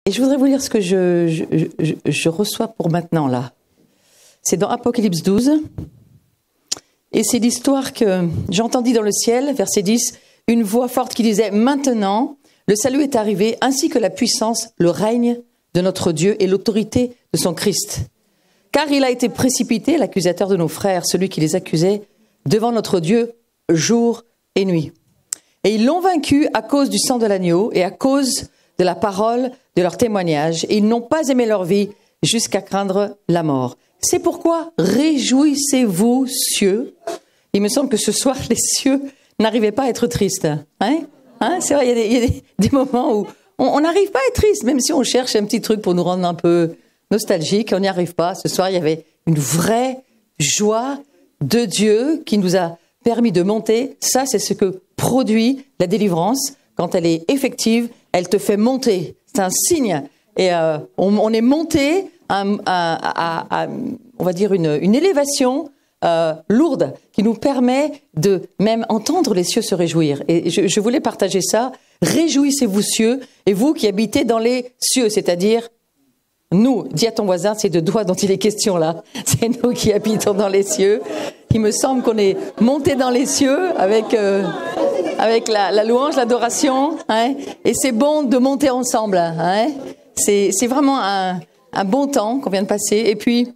Et je voudrais vous lire ce que je reçois pour maintenant, là. C'est dans Apocalypse 12. Et c'est l'histoire que j'entendis dans le ciel, verset 10, une voix forte qui disait « Maintenant, le salut est arrivé, ainsi que la puissance, le règne de notre Dieu et l'autorité de son Christ. Car il a été précipité, l'accusateur de nos frères, celui qui les accusait, devant notre Dieu, jour et nuit. Et ils l'ont vaincu à cause du sang de l'agneau et à cause de la parole de leur témoignage. Et ils n'ont pas aimé leur vie jusqu'à craindre la mort. C'est pourquoi réjouissez-vous, cieux. » Il me semble que ce soir, les cieux n'arrivaient pas à être tristes. C'est vrai, il y a des moments où on n'arrive pas à être triste, même si on cherche un petit truc pour nous rendre un peu nostalgiques, on n'y arrive pas. Ce soir, il y avait une vraie joie de Dieu qui nous a permis de monter. Ça, c'est ce que produit la délivrance. Quand elle est effective, elle te fait monter. C'est un signe. Et on est monté à on va dire, une élévation lourde qui nous permet de même entendre les cieux se réjouir. Et je voulais partager ça. Réjouissez-vous, cieux, et vous qui habitez dans les cieux, c'est-à-dire nous. Dis à ton voisin, c'est de toi dont il est question là. C'est nous qui habitons dans les cieux. Il me semble qu'on est monté dans les cieux avec la louange, l'adoration. Et c'est bon de monter ensemble. C'est vraiment un bon temps qu'on vient de passer. Et puis,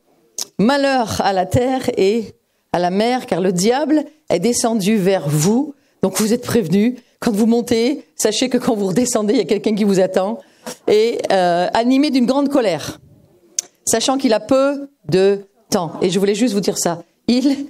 malheur à la terre et à la mer, car le diable est descendu vers vous. Donc vous êtes prévenus. Quand vous montez, sachez que quand vous redescendez, il y a quelqu'un qui vous attend. Et animé d'une grande colère, sachant qu'il a peu de temps. Et je voulais juste vous dire ça. Il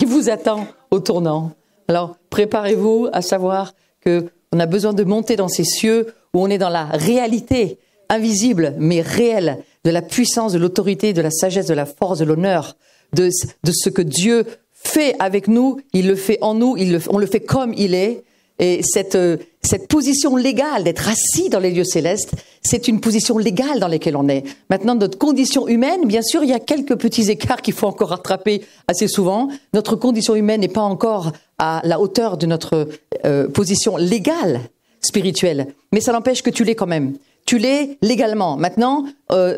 vous attend au tournant. Alors, préparez-vous à savoir qu'on a besoin de monter dans ces cieux où on est dans la réalité invisible, mais réelle, de la puissance, de l'autorité, de la sagesse, de la force, de l'honneur, de ce que Dieu fait avec nous. Il le fait en nous, on le fait comme il est. Et cette position légale d'être assis dans les lieux célestes, c'est une position légale dans laquelle on est. Maintenant, notre condition humaine, bien sûr, il y a quelques petits écarts qu'il faut encore rattraper assez souvent. Notre condition humaine n'est pas encore à la hauteur de notre position légale, spirituelle. Mais ça n'empêche que tu l'es quand même. Tu l'es légalement. Maintenant,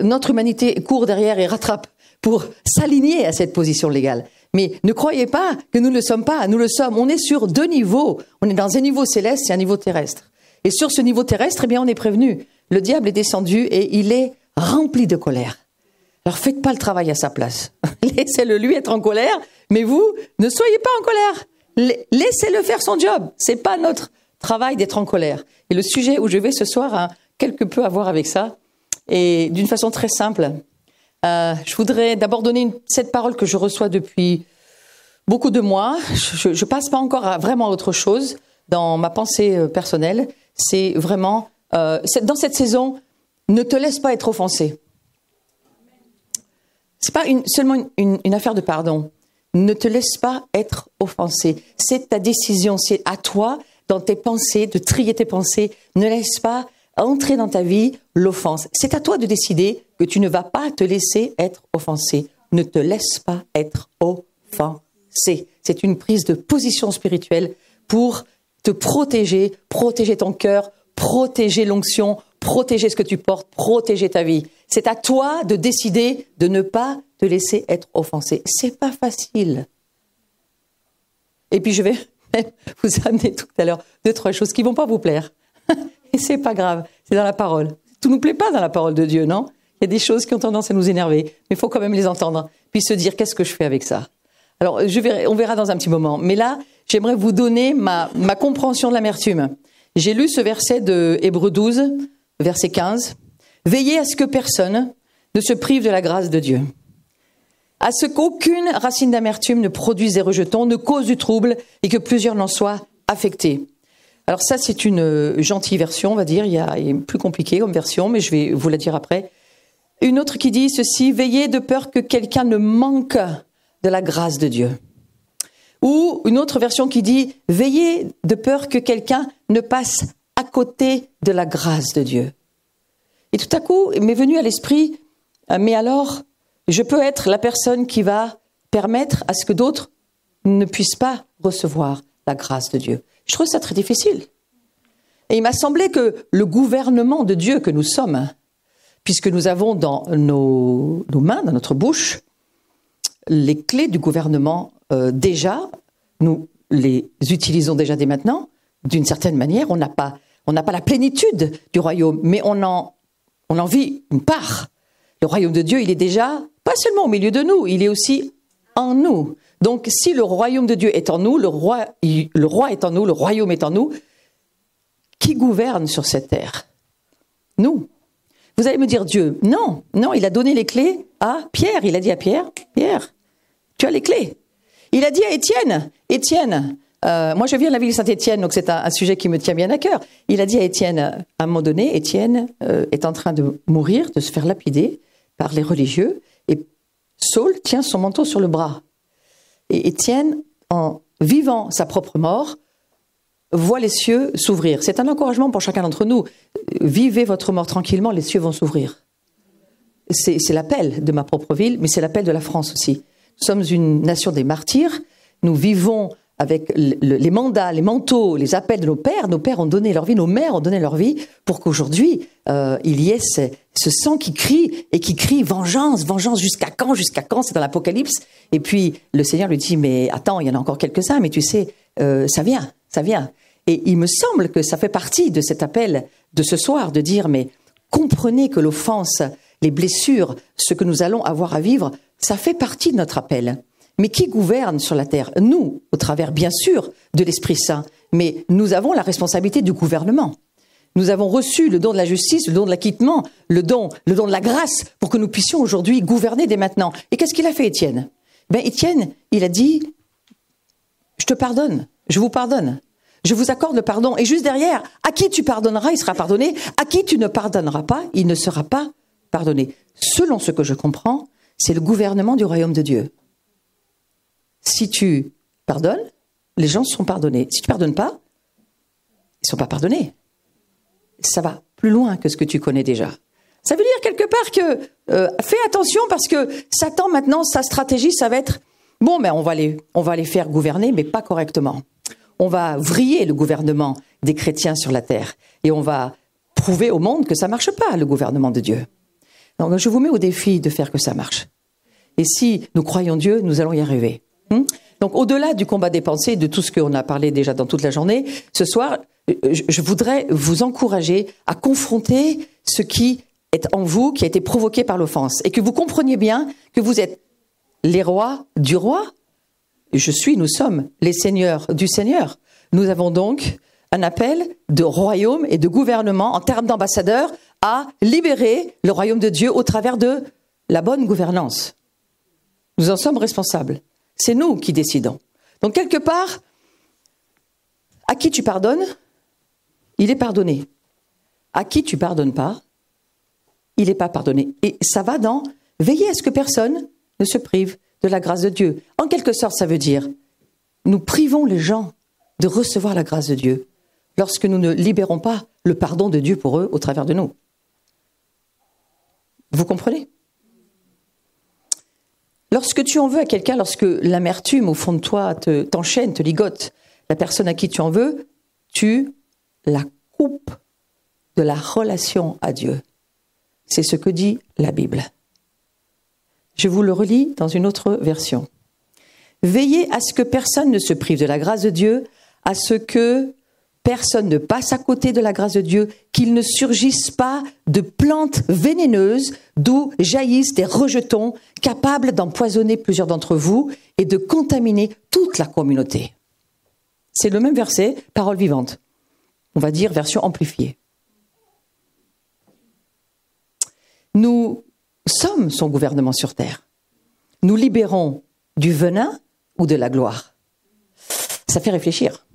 notre humanité court derrière et rattrape pour s'aligner à cette position légale. Mais ne croyez pas que nous ne le sommes pas, nous le sommes. On est sur deux niveaux. On est dans un niveau céleste et un niveau terrestre. Et sur ce niveau terrestre, eh bien, on est prévenu. Le diable est descendu et il est rempli de colère. Alors faites pas le travail à sa place. Laissez-le lui être en colère, mais vous, ne soyez pas en colère. Laissez-le faire son job. C'est pas notre travail d'être en colère. Et le sujet où je vais ce soir a quelque peu à voir avec ça. Et d'une façon très simple. Je voudrais d'abord donner cette parole que je reçois depuis beaucoup de mois. Je passe pas encore à vraiment autre chose dans ma pensée personnelle. C'est vraiment, dans cette saison, ne te laisse pas être offensé. C'est pas seulement une affaire de pardon. Ne te laisse pas être offensé. C'est ta décision, c'est à toi, dans tes pensées, de trier tes pensées. Ne laisse pas entrer dans ta vie l'offense. C'est à toi de décider que tu ne vas pas te laisser être offensé. Ne te laisse pas être offensé. C'est une prise de position spirituelle pour te protéger, protéger ton cœur, protéger l'onction, protéger ce que tu portes, protéger ta vie. C'est à toi de décider de ne pas te laisser être offensé. C'est pas facile. Et puis je vais vous amener tout à l'heure 2-3 choses qui vont pas vous plaire. Et c'est pas grave, c'est dans la parole. Tout nous plaît pas dans la parole de Dieu, non? Il y a des choses qui ont tendance à nous énerver, mais il faut quand même les entendre, puis se dire qu'est-ce que je fais avec ça. Alors on verra dans un petit moment. Mais là, j'aimerais vous donner ma compréhension de l'amertume. J'ai lu ce verset de Hébreux 12, verset 15. Veillez à ce que personne ne se prive de la grâce de Dieu. À ce qu'aucune racine d'amertume ne produise des rejetons, ne cause du trouble et que plusieurs n'en soient affectés. Alors ça, c'est une gentille version, on va dire. Il y a plus compliqué comme version, mais je vais vous la dire après. Une autre qui dit ceci, veillez de peur que quelqu'un ne manque de la grâce de Dieu. Ou une autre version qui dit, veillez de peur que quelqu'un ne passe à côté de la grâce de Dieu. Et tout à coup, il m'est venu à l'esprit, mais alors, je peux être la personne qui va permettre à ce que d'autres ne puissent pas recevoir la grâce de Dieu. Je trouve ça très difficile. Et il m'a semblé que le gouvernement de Dieu que nous sommes, puisque nous avons dans nos mains, dans notre bouche, les clés du gouvernement déjà, nous les utilisons déjà dès maintenant. D'une certaine manière, on n'a pas la plénitude du royaume, mais on en vit une part. Le royaume de Dieu, il est déjà pas seulement au milieu de nous, il est aussi en nous. Donc, si le royaume de Dieu est en nous, le roi est en nous, le royaume est en nous, qui gouverne sur cette terre? Nous. Vous allez me dire Dieu. Non, il a donné les clés à Pierre. Il a dit à Pierre, tu as les clés. Il a dit à Étienne, moi je viens de la ville de Saint-Étienne, donc c'est un sujet qui me tient bien à cœur. Il a dit à Étienne, à un moment donné, Étienne est en train de mourir, de se faire lapider par les religieux, et Saul tient son manteau sur le bras. Et Étienne, en vivant sa propre mort, voit les cieux s'ouvrir. C'est un encouragement pour chacun d'entre nous. Vivez votre mort tranquillement, les cieux vont s'ouvrir. C'est l'appel de ma propre ville, mais c'est l'appel de la France aussi. Nous sommes une nation des martyrs. Nous vivons avec les mandats, les manteaux, les appels de nos pères. Nos pères ont donné leur vie, nos mères ont donné leur vie pour qu'aujourd'hui, il y ait ce sang qui crie et qui crie vengeance, vengeance jusqu'à quand, c'est dans l'Apocalypse. Et puis le Seigneur lui dit, mais attends, il y en a encore quelques-uns, mais tu sais, ça vient. Et il me semble que ça fait partie de cet appel de ce soir, de dire, mais comprenez que l'offense, les blessures, ce que nous allons avoir à vivre, ça fait partie de notre appel. Mais qui gouverne sur la terre? Nous, au travers, bien sûr, de l'Esprit Saint. Mais nous avons la responsabilité du gouvernement. Nous avons reçu le don de la justice, le don de l'acquittement, le don de la grâce, pour que nous puissions aujourd'hui gouverner dès maintenant. Et qu'est-ce qu'il a fait, Étienne? Étienne, il a dit, je te pardonne, je vous pardonne. Je vous accorde le pardon. Et juste derrière, à qui tu pardonneras, il sera pardonné. À qui tu ne pardonneras pas, il ne sera pas pardonné. Selon ce que je comprends, c'est le gouvernement du royaume de Dieu. Si tu pardonnes, les gens sont pardonnés. Si tu ne pardonnes pas, ils ne sont pas pardonnés. Ça va plus loin que ce que tu connais déjà. Ça veut dire quelque part que fais attention parce que Satan maintenant, sa stratégie, ça va être bon, on va les faire gouverner, mais pas correctement. On va vriller le gouvernement des chrétiens sur la terre. Et on va prouver au monde que ça marche pas, le gouvernement de Dieu. Donc, je vous mets au défi de faire que ça marche. Et si nous croyons Dieu, nous allons y arriver. Donc, au-delà du combat des pensées, de tout ce qu'on a parlé déjà dans toute la journée, ce soir, je voudrais vous encourager à confronter ce qui est en vous, qui a été provoqué par l'offense. Et que vous compreniez bien que vous êtes les rois du roi. Nous sommes les seigneurs du Seigneur. Nous avons donc un appel de royaume et de gouvernement en termes d'ambassadeurs à libérer le royaume de Dieu au travers de la bonne gouvernance. Nous en sommes responsables. C'est nous qui décidons. Donc quelque part, à qui tu pardonnes, il est pardonné. À qui tu pardonnes pas, il n'est pas pardonné. Et ça va dans veiller à ce que personne ne se prive de la grâce de Dieu. En quelque sorte, ça veut dire, nous privons les gens de recevoir la grâce de Dieu lorsque nous ne libérons pas le pardon de Dieu pour eux au travers de nous. Vous comprenez? Lorsque tu en veux à quelqu'un, lorsque l'amertume au fond de toi t'enchaîne, te ligote, la personne à qui tu en veux, tu la coupes de la relation à Dieu. C'est ce que dit la Bible. Je vous le relis dans une autre version. Veillez à ce que personne ne se prive de la grâce de Dieu, à ce que personne ne passe à côté de la grâce de Dieu, qu'il ne surgisse pas de plantes vénéneuses d'où jaillissent des rejetons capables d'empoisonner plusieurs d'entre vous et de contaminer toute la communauté. C'est le même verset, parole vivante. On va dire version amplifiée. Nous sommes son gouvernement sur terre. Nous libérons du venin ou de la gloire. Ça fait réfléchir.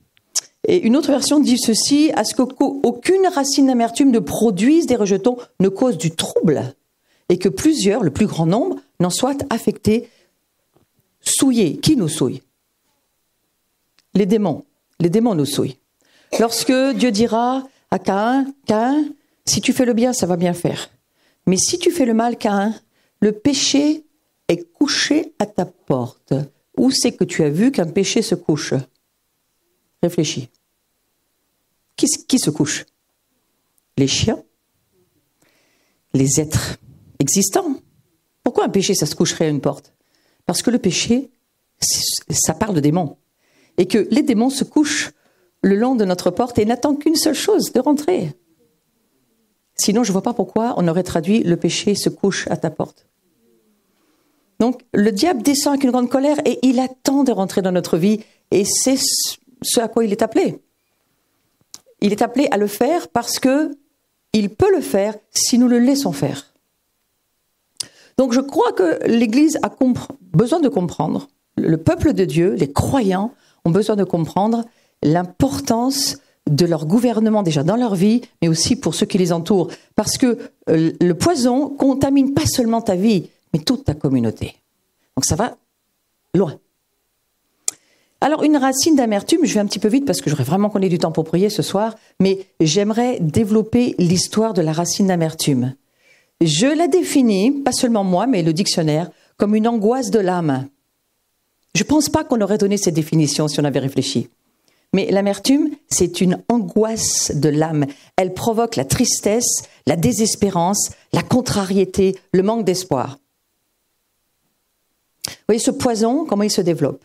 Et une autre version dit ceci, à ce qu'aucune racine d'amertume ne produise des rejetons, ne cause du trouble, et que plusieurs, le plus grand nombre, n'en soient affectés, souillés. Qui nous souille? Les démons nous souillent. Lorsque Dieu dira à Caïn, si tu fais le bien, ça va bien faire. Mais si tu fais le mal, Caïn, le péché est couché à ta porte. Où c'est que tu as vu qu'un péché se couche? Réfléchis. Qui se couche? Les chiens? Les êtres existants? Pourquoi un péché, ça se coucherait à une porte? Parce que le péché, ça parle de démons. Et que les démons se couchent le long de notre porte et n'attendent qu'une seule chose, de rentrer. Sinon, je ne vois pas pourquoi on aurait traduit le péché se couche à ta porte. Donc, le diable descend avec une grande colère et il attend de rentrer dans notre vie. Et c'est ce à quoi il est appelé. Il est appelé à le faire parce qu'il peut le faire si nous le laissons faire. Donc, je crois que l'Église a besoin de comprendre, le peuple de Dieu, les croyants, ont besoin de comprendre l'importance de leur gouvernement déjà dans leur vie, mais aussi pour ceux qui les entourent. Parce que le poison contamine pas seulement ta vie, mais toute ta communauté. Donc ça va loin. Alors une racine d'amertume, je vais un petit peu vite parce que j'aurais vraiment qu'on ait du temps pour prier ce soir, mais j'aimerais développer l'histoire de la racine d'amertume. Je la définis, pas seulement moi, mais le dictionnaire, comme une angoisse de l'âme. Je ne pense pas qu'on aurait donné cette définition si on avait réfléchi. Mais l'amertume, c'est une angoisse de l'âme. Elle provoque la tristesse, la désespérance, la contrariété, le manque d'espoir. Vous voyez ce poison, comment il se développe?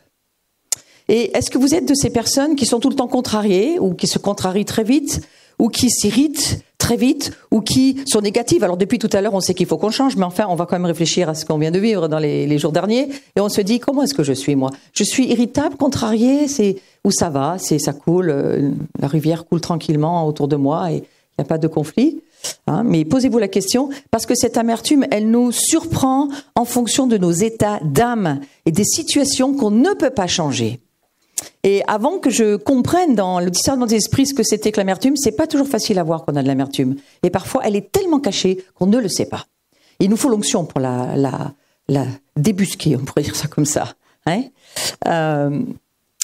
Et est-ce que vous êtes de ces personnes qui sont tout le temps contrariées, ou qui se contrarient très vite, ou qui s'irritent très vite, ou qui sont négatives? Alors depuis tout à l'heure, on sait qu'il faut qu'on change, mais enfin, on va quand même réfléchir à ce qu'on vient de vivre dans les jours derniers, et on se dit, comment est-ce que je suis, moi? Je suis irritable, contrariée, où ça va, ça coule, la rivière coule tranquillement autour de moi, et il n'y a pas de conflit. Hein, mais posez-vous la question, parce que cette amertume, elle nous surprend en fonction de nos états d'âme, et des situations qu'on ne peut pas changer. Et avant que je comprenne dans le discernement des esprits ce que c'était que l'amertume, c'est pas toujours facile à voir qu'on a de l'amertume. Et parfois, elle est tellement cachée qu'on ne le sait pas. Il nous faut l'onction pour la débusquer, on pourrait dire ça comme ça. Hein,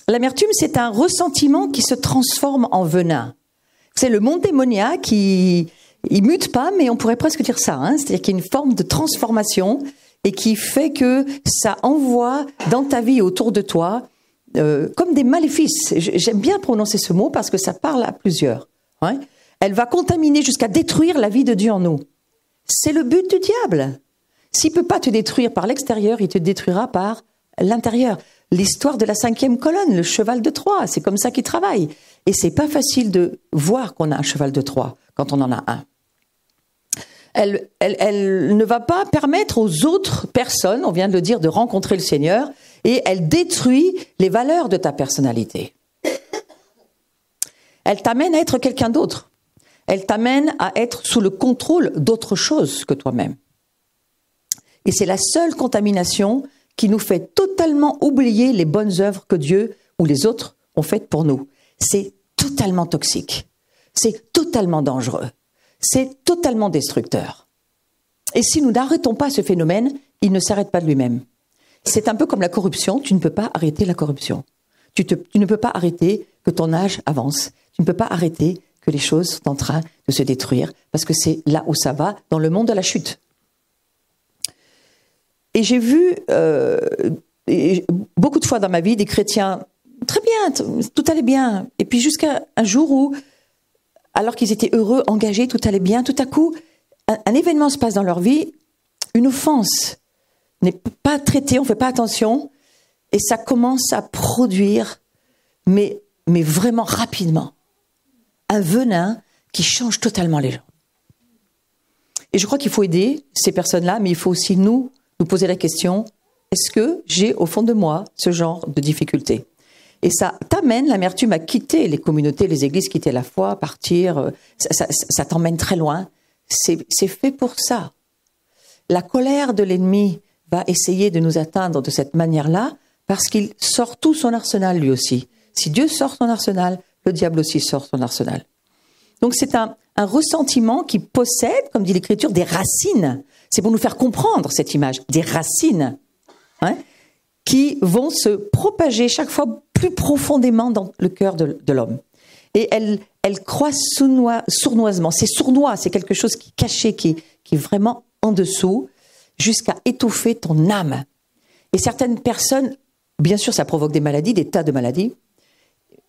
l'amertume, c'est un ressentiment qui se transforme en venin. C'est le monde démoniaque il mute pas, mais on pourrait presque dire ça. Hein, c'est-à-dire qu'il y a une forme de transformation et qui fait que ça envoie dans ta vie autour de toi comme des maléfices. J'aime bien prononcer ce mot parce que ça parle à plusieurs. Hein. Elle va contaminer jusqu'à détruire la vie de Dieu en nous. C'est le but du diable. S'il ne peut pas te détruire par l'extérieur, il te détruira par l'intérieur. L'histoire de la 5e colonne, le cheval de Troie, c'est comme ça qu'il travaille. Et c'est pas facile de voir qu'on a un cheval de Troie quand on en a un. Elle ne va pas permettre aux autres personnes, on vient de le dire, de rencontrer le Seigneur, et elle détruit les valeurs de ta personnalité. Elle t'amène à être quelqu'un d'autre. Elle t'amène à être sous le contrôle d'autre chose que toi-même. Et c'est la seule contamination qui nous fait totalement oublier les bonnes œuvres que Dieu ou les autres ont faites pour nous. C'est totalement toxique. C'est totalement dangereux. C'est totalement destructeur. Et si nous n'arrêtons pas ce phénomène, il ne s'arrête pas de lui-même. C'est un peu comme la corruption, tu ne peux pas arrêter la corruption. Tu ne peux pas arrêter que ton âge avance. Tu ne peux pas arrêter que les choses sont en train de se détruire, parce que c'est là où ça va, dans le monde de la chute. Et j'ai vu beaucoup de fois dans ma vie des chrétiens, très bien, tout allait bien. Et puis jusqu'à un jour où, alors qu'ils étaient heureux, engagés, tout allait bien, tout à coup, un événement se passe dans leur vie, une offense n'est pas traitée, on ne fait pas attention, et ça commence à produire, mais vraiment rapidement, un venin qui change totalement les gens. Et je crois qu'il faut aider ces personnes-là, mais il faut aussi nous poser la question, est-ce que j'ai au fond de moi ce genre de difficulté? Et ça t'amène, l'amertume, à quitter les communautés, les églises, quitter la foi, partir, ça t'emmène très loin. C'est fait pour ça. La colère de l'ennemi va essayer de nous atteindre de cette manière-là, parce qu'il sort tout son arsenal lui aussi. Si Dieu sort son arsenal, le diable aussi sort son arsenal. Donc c'est un ressentiment qui possède, comme dit l'Écriture, des racines. C'est pour nous faire comprendre cette image, des racines, hein, qui vont se propager chaque fois plus profondément dans le cœur de l'homme. Et elle croît sournoisement. C'est sournois, c'est quelque chose qui est caché, qui est vraiment en dessous, jusqu'à étouffer ton âme. Et certaines personnes, bien sûr, ça provoque des maladies, des tas de maladies.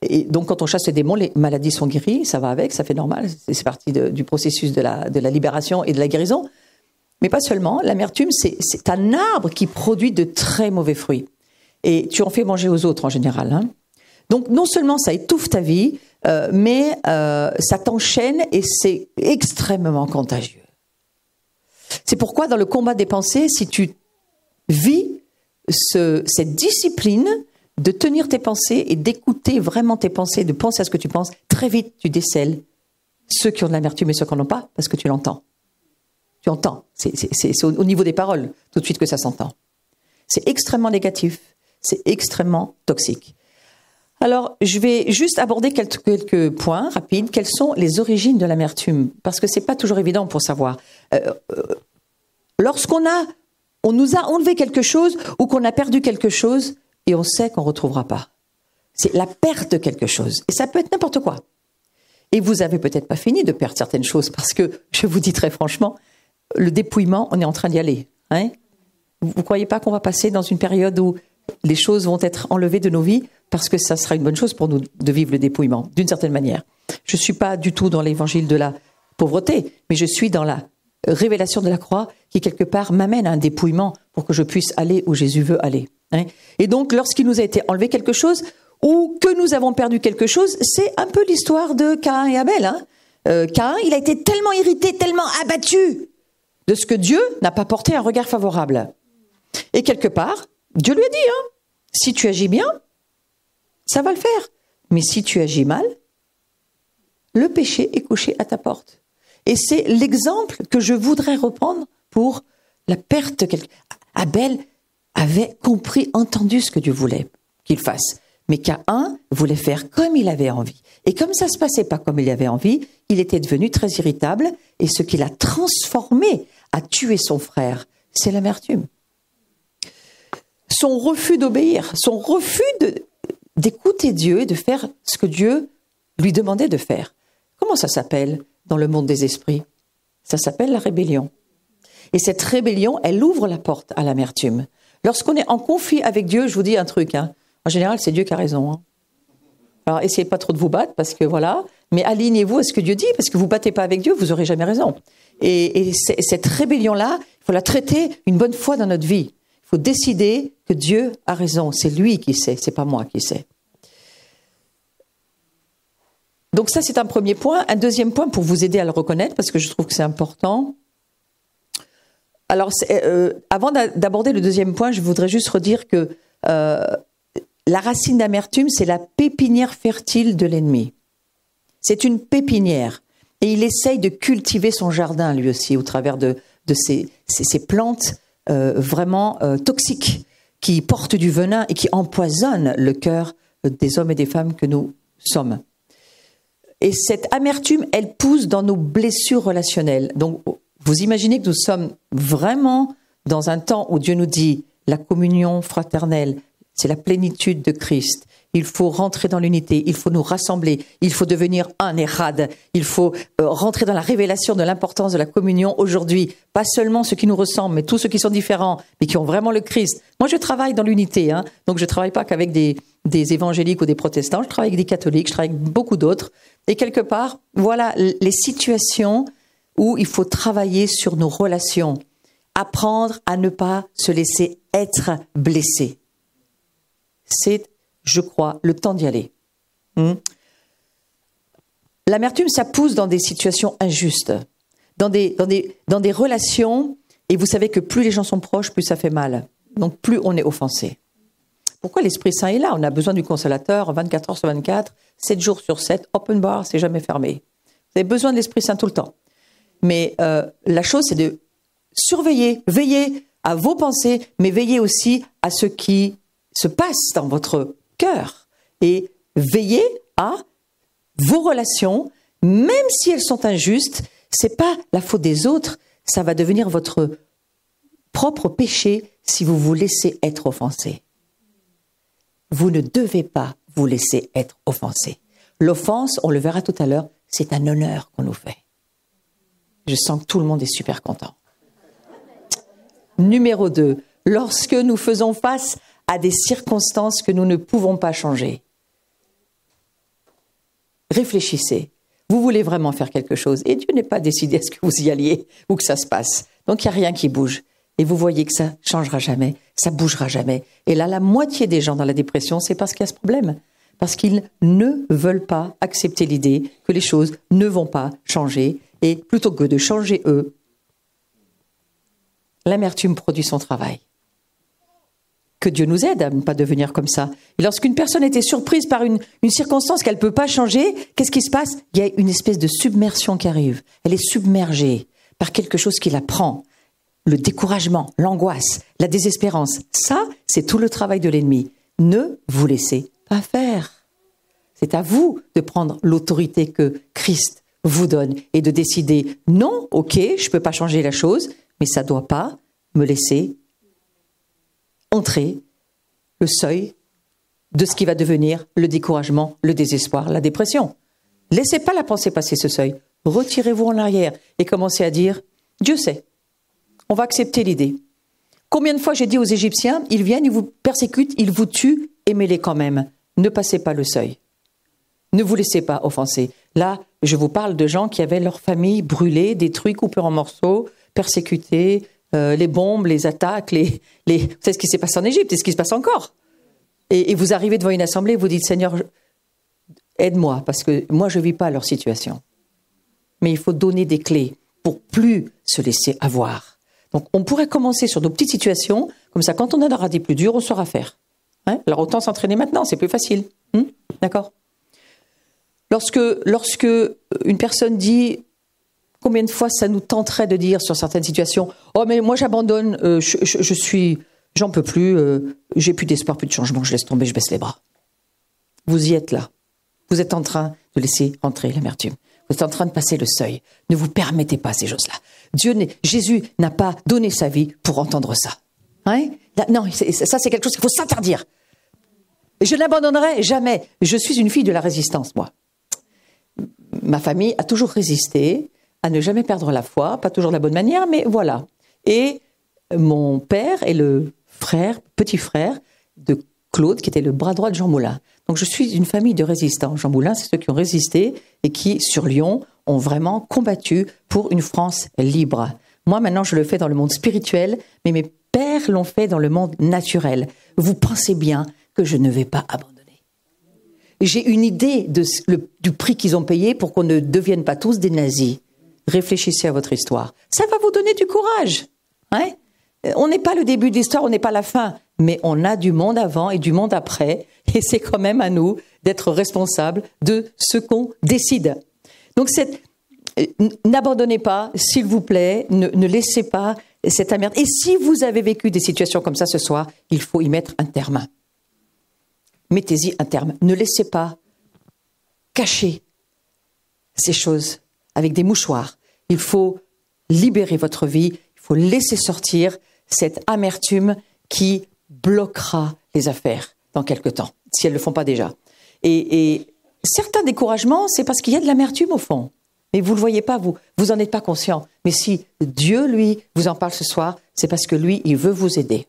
Et donc, quand on chasse les démons, les maladies sont guéries, ça va avec, ça fait normal, c'est partie du processus de la libération et de la guérison. Mais pas seulement, l'amertume, c'est un arbre qui produit de très mauvais fruits. Et tu en fais manger aux autres en général. Hein. Donc, non seulement ça étouffe ta vie, mais ça t'enchaîne et c'est extrêmement contagieux. C'est pourquoi, dans le combat des pensées, si tu vis cette discipline de tenir tes pensées et d'écouter vraiment tes pensées, de penser à ce que tu penses, très vite, tu décèles ceux qui ont de l'amertume et ceux qui n'en ont pas, parce que tu l'entends. Tu entends. C'est au niveau des paroles, tout de suite que ça s'entend. C'est extrêmement négatif. C'est extrêmement toxique. Alors, je vais juste aborder quelques points rapides. Quelles sont les origines de l'amertume? Parce que c'est pas toujours évident pour savoir. Lorsqu'on nous a enlevé quelque chose ou qu'on a perdu quelque chose et on sait qu'on ne retrouvera pas. C'est la perte de quelque chose. Et ça peut être n'importe quoi. Et vous avez peut-être pas fini de perdre certaines choses parce que, je vous dis très franchement, le dépouillement, on est en train d'y aller. Hein? Vous ne croyez pas qu'on va passer dans une période où les choses vont être enlevées de nos vies parce que ça sera une bonne chose pour nous de vivre le dépouillement, d'une certaine manière. Je ne suis pas du tout dans l'évangile de la pauvreté, mais je suis dans la révélation de la croix qui, quelque part, m'amène à un dépouillement pour que je puisse aller où Jésus veut aller. Hein. Et donc, lorsqu'il nous a été enlevé quelque chose ou que nous avons perdu quelque chose, c'est un peu l'histoire de Caïn et Abel. Hein. Caïn, il a été tellement irrité, tellement abattu de ce que Dieu n'a pas porté un regard favorable. Et quelque part, Dieu lui a dit, hein, si tu agis bien, ça va le faire. Mais si tu agis mal, le péché est couché à ta porte. Et c'est l'exemple que je voudrais reprendre pour la perte de quelqu'un. Abel avait compris, entendu ce que Dieu voulait qu'il fasse. Mais Caïn voulait faire comme il avait envie. Et comme ça ne se passait pas comme il avait envie, il était devenu très irritable. Et ce qui l'a transformé à tuer son frère, c'est l'amertume. Son refus d'obéir, son refus d'écouter Dieu et de faire ce que Dieu lui demandait de faire. Comment ça s'appelle dans le monde des esprits? Ça s'appelle la rébellion. Et cette rébellion, elle ouvre la porte à l'amertume. Lorsqu'on est en conflit avec Dieu, je vous dis un truc, hein, en général, c'est Dieu qui a raison. Hein. Alors, essayez pas trop de vous battre, parce que voilà, mais alignez-vous à ce que Dieu dit, parce que vous battez pas avec Dieu, vous aurez jamais raison. Et cette rébellion-là, il faut la traiter une bonne fois dans notre vie. Il faut décider que Dieu a raison. C'est lui qui sait, c'est pas moi qui sais. Donc ça, c'est un premier point. Un deuxième point pour vous aider à le reconnaître, parce que je trouve que c'est important. Alors, avant d'aborder le deuxième point, je voudrais juste redire que la racine d'amertume, c'est la pépinière fertile de l'ennemi. C'est une pépinière. Et il essaye de cultiver son jardin, lui aussi, au travers de ces plantes vraiment toxiques, qui portent du venin et qui empoisonnent le cœur des hommes et des femmes que nous sommes. Et cette amertume, elle pousse dans nos blessures relationnelles. Donc, vous imaginez que nous sommes vraiment dans un temps où Dieu nous dit la communion fraternelle, c'est la plénitude de Christ. Il faut rentrer dans l'unité, il faut nous rassembler, il faut devenir un érad, il faut rentrer dans la révélation de l'importance de la communion aujourd'hui. Pas seulement ceux qui nous ressemblent, mais tous ceux qui sont différents, mais qui ont vraiment le Christ. Moi, je travaille dans l'unité, hein, donc je ne travaille pas qu'avec des évangéliques ou des protestants, je travaille avec des catholiques, je travaille avec beaucoup d'autres. Et quelque part, voilà les situations où il faut travailler sur nos relations, apprendre à ne pas se laisser être blessé. C'est, je crois, le temps d'y aller. L'amertume, ça pousse dans des situations injustes, dans des relations, et vous savez que plus les gens sont proches, plus ça fait mal. Donc plus on est offensé. Pourquoi l'Esprit Saint est là? On a besoin du consolateur 24 heures sur 24, 7 jours sur 7, open bar, c'est jamais fermé. Vous avez besoin de l'Esprit Saint tout le temps. Mais la chose, c'est de surveiller, veiller à vos pensées, mais veiller aussi à ce qui se passe dans votre cœur. Et veiller à vos relations, même si elles sont injustes, c'est pas la faute des autres, ça va devenir votre propre péché si vous vous laissez être offensé. Vous ne devez pas vous laisser être offensé. L'offense, on le verra tout à l'heure, c'est un honneur qu'on nous fait. Je sens que tout le monde est super content. Numéro 2, lorsque nous faisons face à des circonstances que nous ne pouvons pas changer. réfléchissez. Vous voulez vraiment faire quelque chose. Et Dieu n'est pas décidé à ce que vous y alliez ou que ça se passe. Donc, il n'y a rien qui bouge. Et vous voyez que ça changera jamais, ça bougera jamais. Et là, la moitié des gens dans la dépression, c'est parce qu'il y a ce problème. Parce qu'ils ne veulent pas accepter l'idée que les choses ne vont pas changer. Et plutôt que de changer eux, l'amertume produit son travail. Que Dieu nous aide à ne pas devenir comme ça. Et lorsqu'une personne était surprise par une circonstance qu'elle ne peut pas changer, qu'est-ce qui se passe? Il y a une espèce de submersion qui arrive. Elle est submergée par quelque chose qui la prend. Le découragement, l'angoisse, la désespérance. Ça, c'est tout le travail de l'ennemi. Ne vous laissez pas faire. C'est à vous de prendre l'autorité que Christ vous donne et de décider, non, ok, je ne peux pas changer la chose, mais ça ne doit pas me laisser entrer le seuil de ce qui va devenir le découragement, le désespoir, la dépression. Laissez pas la pensée passer ce seuil. Retirez-vous en arrière et commencez à dire, Dieu sait, on va accepter l'idée. Combien de fois j'ai dit aux Égyptiens, ils viennent, ils vous persécutent, ils vous tuent, aimez-les quand même. Ne passez pas le seuil. Ne vous laissez pas offenser. Là, je vous parle de gens qui avaient leur famille brûlée, détruite, coupée en morceaux, persécutés, les bombes, les attaques, vous savez ce qui s'est passé en Égypte et ce qui se passe encore. Et vous arrivez devant une assemblée et vous dites, Seigneur, aide-moi, parce que moi je ne vis pas leur situation. Mais il faut donner des clés pour plus se laisser avoir. Donc on pourrait commencer sur nos petites situations, comme ça quand on en aura des plus dures, on saura faire. Hein? Alors autant s'entraîner maintenant, c'est plus facile. D'accord ? Lorsque une personne dit, combien de fois ça nous tenterait de dire sur certaines situations, oh mais moi j'abandonne, j'en peux plus, j'ai plus d'espoir, plus de changement, je laisse tomber, je baisse les bras. Vous y êtes là. Vous êtes en train de laisser entrer l'amertume. Vous êtes en train de passer le seuil. Ne vous permettez pas ces choses-là. Jésus n'a pas donné sa vie pour entendre ça. Hein? Non, ça c'est quelque chose qu'il faut s'interdire. Je n'abandonnerai jamais. Je suis une fille de la résistance, moi. Ma famille a toujours résisté à ne jamais perdre la foi, pas toujours de la bonne manière, mais voilà. Et mon père est le petit frère de Claude, qui était le bras droit de Jean Moulin. Donc je suis une famille de résistants. Jean Moulin, c'est ceux qui ont résisté et qui, sur Lyon, ont vraiment combattu pour une France libre. Moi, maintenant, je le fais dans le monde spirituel, mais mes pères l'ont fait dans le monde naturel. Vous pensez bien que je ne vais pas abandonner. J'ai une idée du prix qu'ils ont payé pour qu'on ne devienne pas tous des nazis. Réfléchissez à votre histoire. Ça va vous donner du courage. Hein? On n'est pas le début de l'histoire, on n'est pas la fin. Mais on a du monde avant et du monde après. Et c'est quand même à nous d'être responsables de ce qu'on décide. Donc, n'abandonnez pas, s'il vous plaît, ne laissez pas cette amertume. Et si vous avez vécu des situations comme ça ce soir, il faut y mettre un terme. Mettez-y un terme. Ne laissez pas cacher ces choses avec des mouchoirs. Il faut libérer votre vie. Il faut laisser sortir cette amertume qui bloquera les affaires dans quelque temps, si elles ne le font pas déjà. Et certains découragements, c'est parce qu'il y a de l'amertume au fond. Mais vous ne le voyez pas, vous en êtes pas conscient. Mais si Dieu, lui, vous en parle ce soir, c'est parce que lui, il veut vous aider.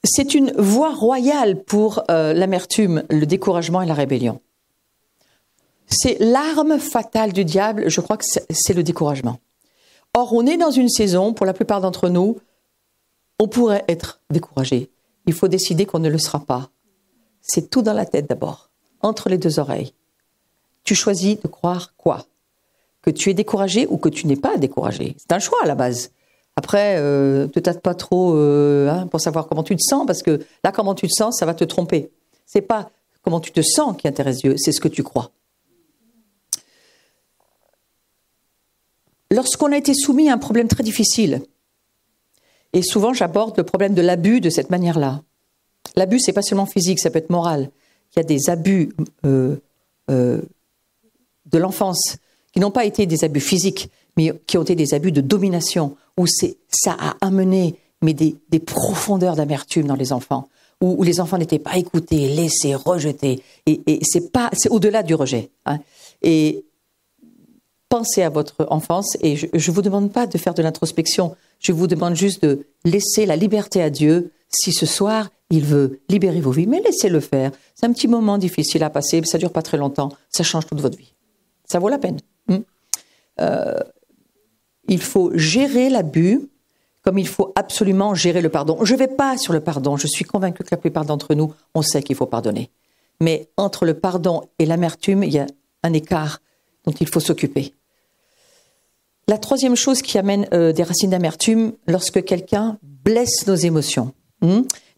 C'est une voie royale pour l'amertume, le découragement et la rébellion. C'est l'arme fatale du diable, je crois que c'est le découragement. Or, on est dans une saison, pour la plupart d'entre nous, on pourrait être découragé. Il faut décider qu'on ne le sera pas. C'est tout dans la tête d'abord, entre les deux oreilles. Tu choisis de croire quoi? Que tu es découragé ou que tu n'es pas découragé. C'est un choix à la base. Après, ne te tâte pas trop pour savoir comment tu te sens, parce que là, comment tu te sens, ça va te tromper. C'est pas comment tu te sens qui intéresse Dieu, c'est ce que tu crois. Lorsqu'on a été soumis à un problème très difficile, et souvent j'aborde le problème de l'abus de cette manière-là. L'abus, c'est pas seulement physique, ça peut être moral. Il y a des abus de l'enfance qui n'ont pas été des abus physiques, mais qui ont été des abus de domination, où ça a amené des profondeurs d'amertume dans les enfants, où les enfants n'étaient pas écoutés, laissés, rejetés, et c'est au-delà du rejet. Hein. Et pensez à votre enfance, et je ne vous demande pas de faire de l'introspection, je vous demande juste de laisser la liberté à Dieu, si ce soir Il veut libérer vos vies, mais laissez-le faire. C'est un petit moment difficile à passer, ça dure pas très longtemps, ça change toute votre vie. Ça vaut la peine. Il faut gérer l'abus comme il faut absolument gérer le pardon. Je ne vais pas sur le pardon, je suis convaincue que la plupart d'entre nous, on sait qu'il faut pardonner. Mais entre le pardon et l'amertume, il y a un écart dont il faut s'occuper. La troisième chose qui amène des racines d'amertume, lorsque quelqu'un blesse nos émotions.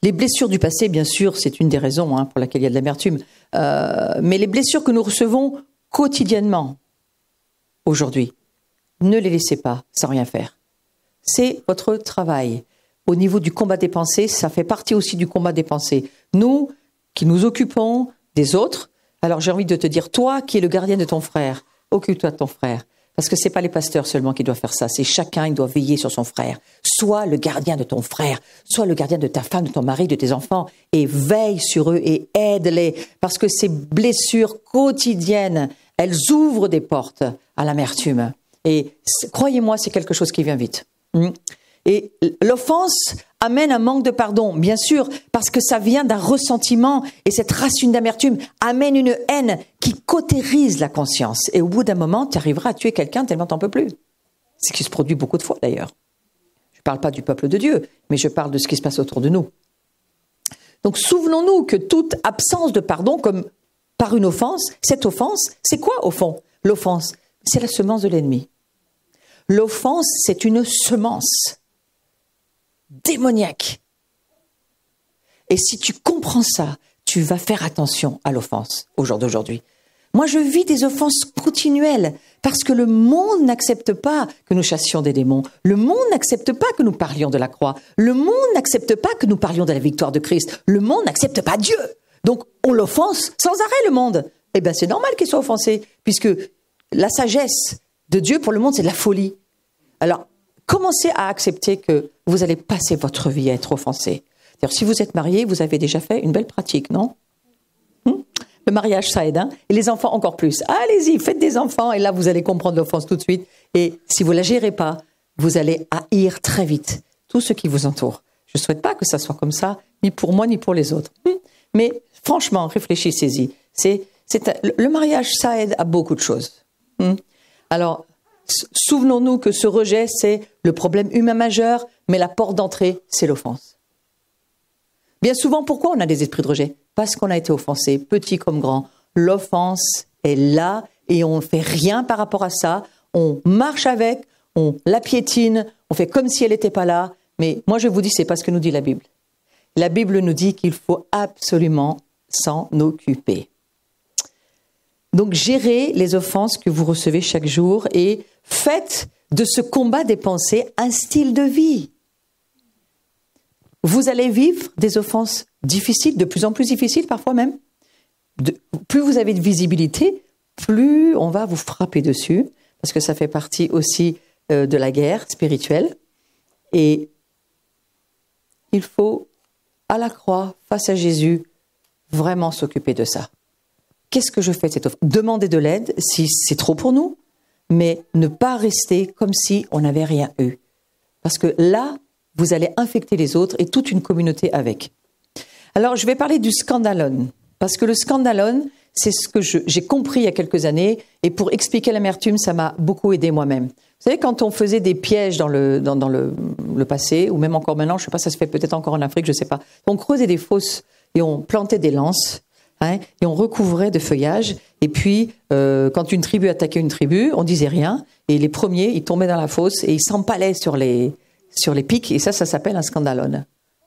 Les blessures du passé, bien sûr, c'est une des raisons pour laquelle il y a de l'amertume. Mais les blessures que nous recevons quotidiennement, aujourd'hui, ne les laissez pas sans rien faire. C'est votre travail. Au niveau du combat des pensées, ça fait partie aussi du combat des pensées. Nous, qui nous occupons des autres, alors j'ai envie de te dire, toi qui es le gardien de ton frère, occupe-toi de ton frère. Parce que c'est pas les pasteurs seulement qui doivent faire ça, c'est chacun, il doit veiller sur son frère. Sois le gardien de ton frère, sois le gardien de ta femme, de ton mari, de tes enfants, et veille sur eux et aide-les. Parce que ces blessures quotidiennes, elles ouvrent des portes à l'amertume. Et croyez-moi, c'est quelque chose qui vient vite. Et l'offense amène un manque de pardon, bien sûr, parce que ça vient d'un ressentiment, et cette racine d'amertume amène une haine qui cautérise la conscience. Et au bout d'un moment, tu arriveras à tuer quelqu'un tellement t'en peux plus. C'est ce qui se produit beaucoup de fois d'ailleurs. Je ne parle pas du peuple de Dieu, mais je parle de ce qui se passe autour de nous. Donc souvenons-nous que toute absence de pardon, comme par une offense, cette offense, c'est quoi au fond? L'offense, c'est la semence de l'ennemi. L'offense, c'est une semence démoniaque. Et si tu comprends ça, tu vas faire attention à l'offense au jour d'aujourd'hui. Moi, je vis des offenses continuelles parce que le monde n'accepte pas que nous chassions des démons. Le monde n'accepte pas que nous parlions de la croix. Le monde n'accepte pas que nous parlions de la victoire de Christ. Le monde n'accepte pas Dieu. Donc, on l'offense sans arrêt, le monde. Eh bien, c'est normal qu'il soit offensé, puisque la sagesse de Dieu pour le monde, c'est de la folie. Alors, commencez à accepter que vous allez passer votre vie à être offensé. C'est-à-dire, si vous êtes marié, vous avez déjà fait une belle pratique, non? Le mariage, ça aide, et les enfants encore plus. Allez-y, faites des enfants, et là, vous allez comprendre l'offense tout de suite. Et si vous ne la gérez pas, vous allez haïr très vite tout ce qui vous entoure. Je ne souhaite pas que ça soit comme ça, ni pour moi, ni pour les autres. Mais franchement, réfléchissez-y. Le mariage, ça aide à beaucoup de choses. Alors, souvenons-nous que ce rejet, c'est le problème humain majeur, mais la porte d'entrée, c'est l'offense. Bien souvent, pourquoi on a des esprits de rejet? Parce qu'on a été offensé, petit comme grand. L'offense est là et on ne fait rien par rapport à ça. On marche avec, on la piétine, on fait comme si elle n'était pas là. Mais moi, je vous dis, c'est pas ce que nous dit la Bible. La Bible nous dit qu'il faut absolument s'en occuper. Donc, gérez les offenses que vous recevez chaque jour et faites de ce combat des pensées un style de vie. Vous allez vivre des offenses difficiles, de plus en plus difficiles parfois même. Plus vous avez de visibilité, plus on va vous frapper dessus, parce que ça fait partie aussi de la guerre spirituelle. Et il faut, à la croix, face à Jésus, vraiment s'occuper de ça. Qu'est-ce que je fais de cette offense? Demander de l'aide si c'est trop pour nous, mais ne pas rester comme si on n'avait rien eu. Parce que là, vous allez infecter les autres et toute une communauté avec. Alors, je vais parler du scandalon. Parce que le scandalon, c'est ce que j'ai compris il y a quelques années. Et pour expliquer l'amertume, ça m'a beaucoup aidé moi-même. Vous savez, quand on faisait des pièges dans le passé, ou même encore maintenant, je ne sais pas, ça se fait peut-être encore en Afrique, je ne sais pas. On creusait des fosses et on plantait des lances. Et on recouvrait de feuillage. Et puis, quand une tribu attaquait une tribu, on disait rien. Et les premiers, ils tombaient dans la fosse et ils s'empalaient sur les pics. Et ça s'appelle un scandalon.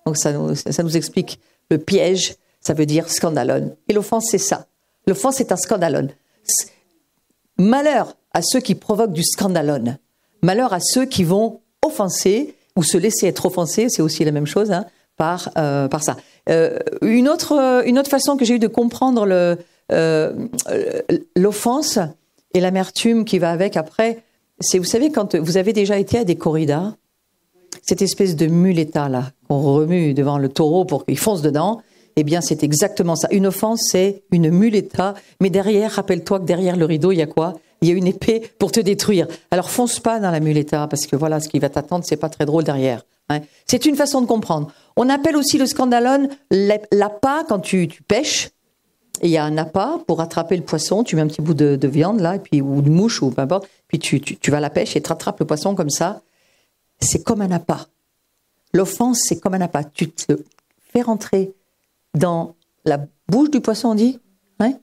Donc, ça nous explique le piège. Ça veut dire scandalon. Et l'offense, c'est ça. L'offense, c'est un scandalon. Malheur à ceux qui provoquent du scandalon. Malheur à ceux qui vont offenser ou se laisser être offensés. C'est aussi la même chose, par ça. Une autre façon que j'ai eu de comprendre l'offense et l'amertume qui va avec après, c'est, vous savez, quand vous avez déjà été à des corridas, cette espèce de muleta là qu'on remue devant le taureau pour qu'il fonce dedans, eh bien c'est exactement ça. Une offense, c'est une muleta, mais derrière, rappelle-toi que derrière le rideau, il y a quoi? Il y a une épée pour te détruire. Alors fonce pas dans la muleta, parce que voilà, ce qui va t'attendre, c'est pas très drôle derrière. Hein. C'est une façon de comprendre. On appelle aussi le scandalon l'appât quand tu pêches. Et il y a un appât pour attraper le poisson. Tu mets un petit bout de viande là, et puis, ou de mouche, ou peu importe. Puis tu vas à la pêche et tu attrapes le poisson comme ça. C'est comme un appât. L'offense, c'est comme un appât. Tu te fais rentrer dans la bouche du poisson, on dit, hein?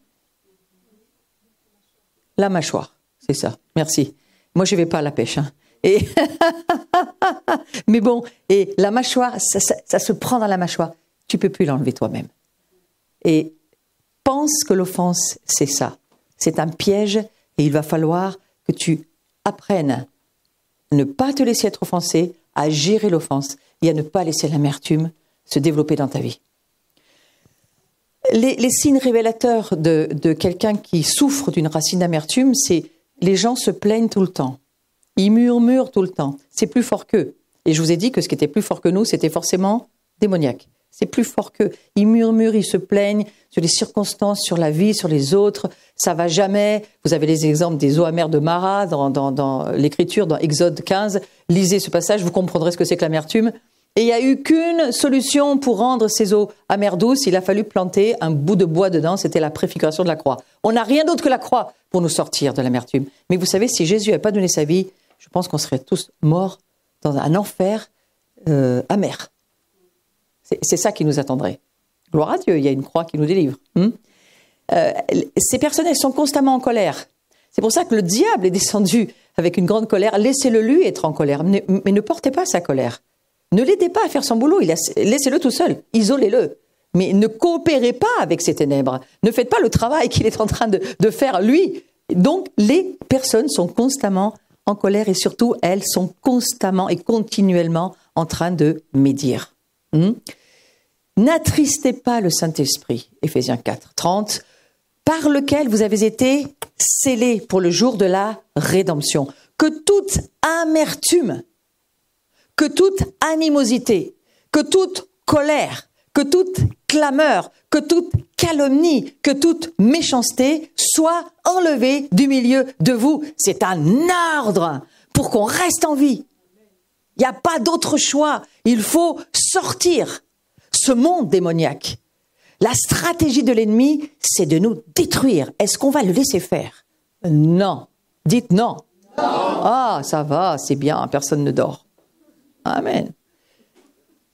La mâchoire, c'est ça. Merci. Moi, je vais pas à la pêche. Hein. Et mais bon, et la mâchoire, ça se prend dans la mâchoire. Tu peux plus l'enlever toi-même. Et pense que l'offense, c'est ça. C'est un piège et il va falloir que tu apprennes à ne pas te laisser être offensé, à gérer l'offense et à ne pas laisser l'amertume se développer dans ta vie. Les signes révélateurs de quelqu'un qui souffre d'une racine d'amertume, c'est les gens se plaignent tout le temps. Ils murmurent tout le temps. C'est plus fort qu'eux. Et je vous ai dit que ce qui était plus fort que nous, c'était forcément démoniaque. C'est plus fort qu'eux. Ils murmurent, ils se plaignent sur les circonstances, sur la vie, sur les autres. Ça va jamais. Vous avez les exemples des eaux amères de Mara dans l'Écriture, dans Exode 15. Lisez ce passage, vous comprendrez ce que c'est que l'amertume. Et il n'y a eu qu'une solution pour rendre ces eaux amères douces. Il a fallu planter un bout de bois dedans. C'était la préfiguration de la croix. On n'a rien d'autre que la croix pour nous sortir de l'amertume. Mais vous savez, si Jésus n'avait pas donné sa vie, je pense qu'on serait tous morts dans un enfer amer. C'est ça qui nous attendrait. Gloire à Dieu, il y a une croix qui nous délivre. Ces personnes, elles sont constamment en colère. C'est pour ça que le diable est descendu avec une grande colère. Laissez-le lui être en colère, mais ne portez pas sa colère. Ne l'aidez pas à faire son boulot, laissez-le tout seul, isolez-le. Mais ne coopérez pas avec ces ténèbres. Ne faites pas le travail qu'il est en train de faire lui. Donc, les personnes sont constamment en colère et surtout, elles sont constamment et continuellement en train de médire. N'attristez pas le Saint-Esprit, Éphésiens 4, 30, par lequel vous avez été scellés pour le jour de la rédemption. Que toute amertume, que toute animosité, que toute colère, que toute clameur, que toute calomnie, que toute méchanceté soit enlevée du milieu de vous. C'est un ordre pour qu'on reste en vie. Il n'y a pas d'autre choix. Il faut sortir ce monde démoniaque. La stratégie de l'ennemi, c'est de nous détruire. Est-ce qu'on va le laisser faire? Non. Dites non. Non. Ah, ça va, c'est bien, personne ne dort. Amen.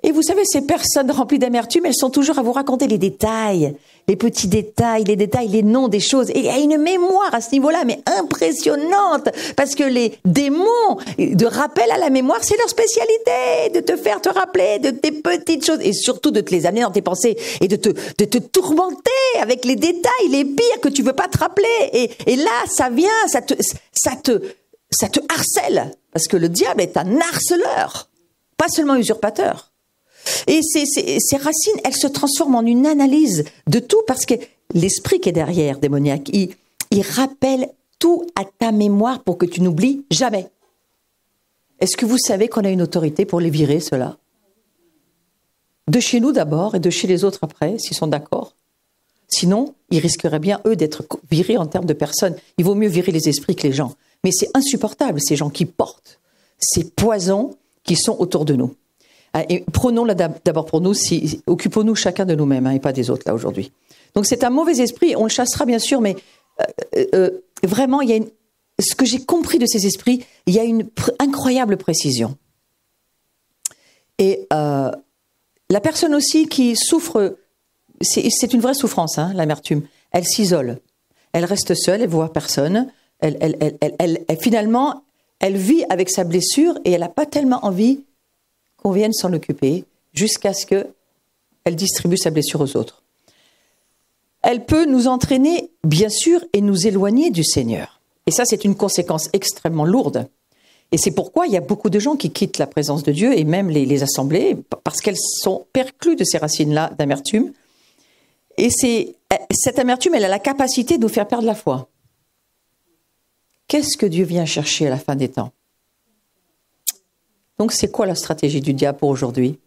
Et vous savez, ces personnes remplies d'amertume, elles sont toujours à vous raconter les détails, les petits détails, les noms des choses. Et il y a une mémoire à ce niveau-là, mais impressionnante, parce que les démons de rappel à la mémoire, c'est leur spécialité, de te faire te rappeler de tes petites choses, et surtout de te les amener dans tes pensées, et de te tourmenter avec les détails, les pires que tu veux pas te rappeler. Et là, ça vient, ça te harcèle, parce que le diable est un harceleur, pas seulement usurpateur. Et ces racines, elles se transforment en une analyse de tout parce que l'esprit qui est derrière, démoniaque, il rappelle tout à ta mémoire pour que tu n'oublies jamais. Est-ce que vous savez qu'on a une autorité pour les virer, ceux-là? De chez nous d'abord et de chez les autres après, s'ils sont d'accord. Sinon, ils risqueraient bien, eux, d'être virés en termes de personnes. Il vaut mieux virer les esprits que les gens. Mais c'est insupportable, ces gens qui portent ces poisons qui sont autour de nous. Et prenons-la d'abord pour nous, occupons-nous chacun de nous-mêmes et pas des autres là aujourd'hui. Donc c'est un mauvais esprit, on le chassera bien sûr, mais vraiment, ce que j'ai compris de ces esprits, il y a une incroyable précision. Et la personne aussi qui souffre, c'est une vraie souffrance, hein, l'amertume. Elle s'isole, elle reste seule, elle ne voit personne, finalement, elle vit avec sa blessure et elle n'a pas tellement envie qu'on vienne s'en occuper jusqu'à ce qu'elle distribue sa blessure aux autres. Elle peut nous entraîner, bien sûr, et nous éloigner du Seigneur. Et ça, c'est une conséquence extrêmement lourde. Et c'est pourquoi il y a beaucoup de gens qui quittent la présence de Dieu, et même les assemblées, parce qu'elles sont perclues de ces racines-là d'amertume. Et cette amertume, elle a la capacité de nous faire perdre la foi. Qu'est-ce que Dieu vient chercher à la fin des temps? Donc, c'est quoi la stratégie du diable pour aujourd'hui?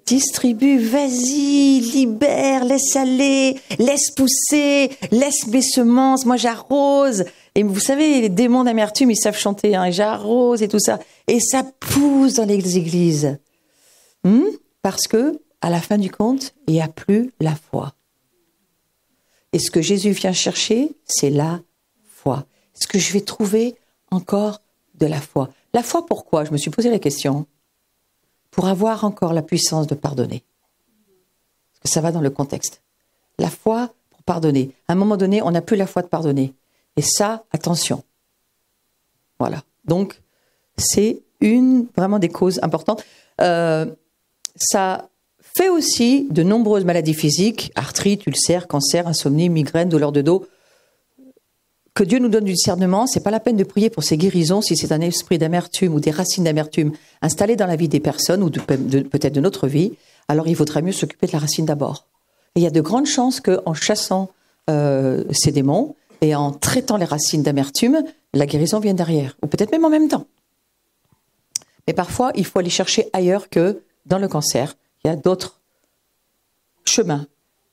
distribue, vas-y, libère, laisse aller, laisse pousser, laisse mes semences, moi j'arrose. Et vous savez, les démons d'amertume, ils savent chanter, hein, j'arrose et tout ça. Et ça pousse dans les églises. Parce que, à la fin du compte, il n'y a plus la foi. Et ce que Jésus vient chercher, c'est la foi. Est-ce que je vais trouver encore de la foi? La foi, pourquoi? Je me suis posé la question. Pour avoir encore la puissance de pardonner. Parce que ça va dans le contexte. La foi pour pardonner. À un moment donné, on n'a plus la foi de pardonner. Et ça, attention. Voilà. Donc, c'est vraiment des causes importantes. Ça fait aussi de nombreuses maladies physiques, arthrite, ulcère, cancer, insomnie, migraine, douleur de dos. Que Dieu nous donne du discernement, c'est pas la peine de prier pour ces guérisons si c'est un esprit d'amertume ou des racines d'amertume installées dans la vie des personnes ou peut-être de notre vie. Alors il vaudrait mieux s'occuper de la racine d'abord. Et il y a de grandes chances qu'en chassant ces démons et en traitant les racines d'amertume, la guérison vienne derrière, ou peut-être même en même temps. Mais parfois, il faut aller chercher ailleurs que dans le cancer. Il y a d'autres chemins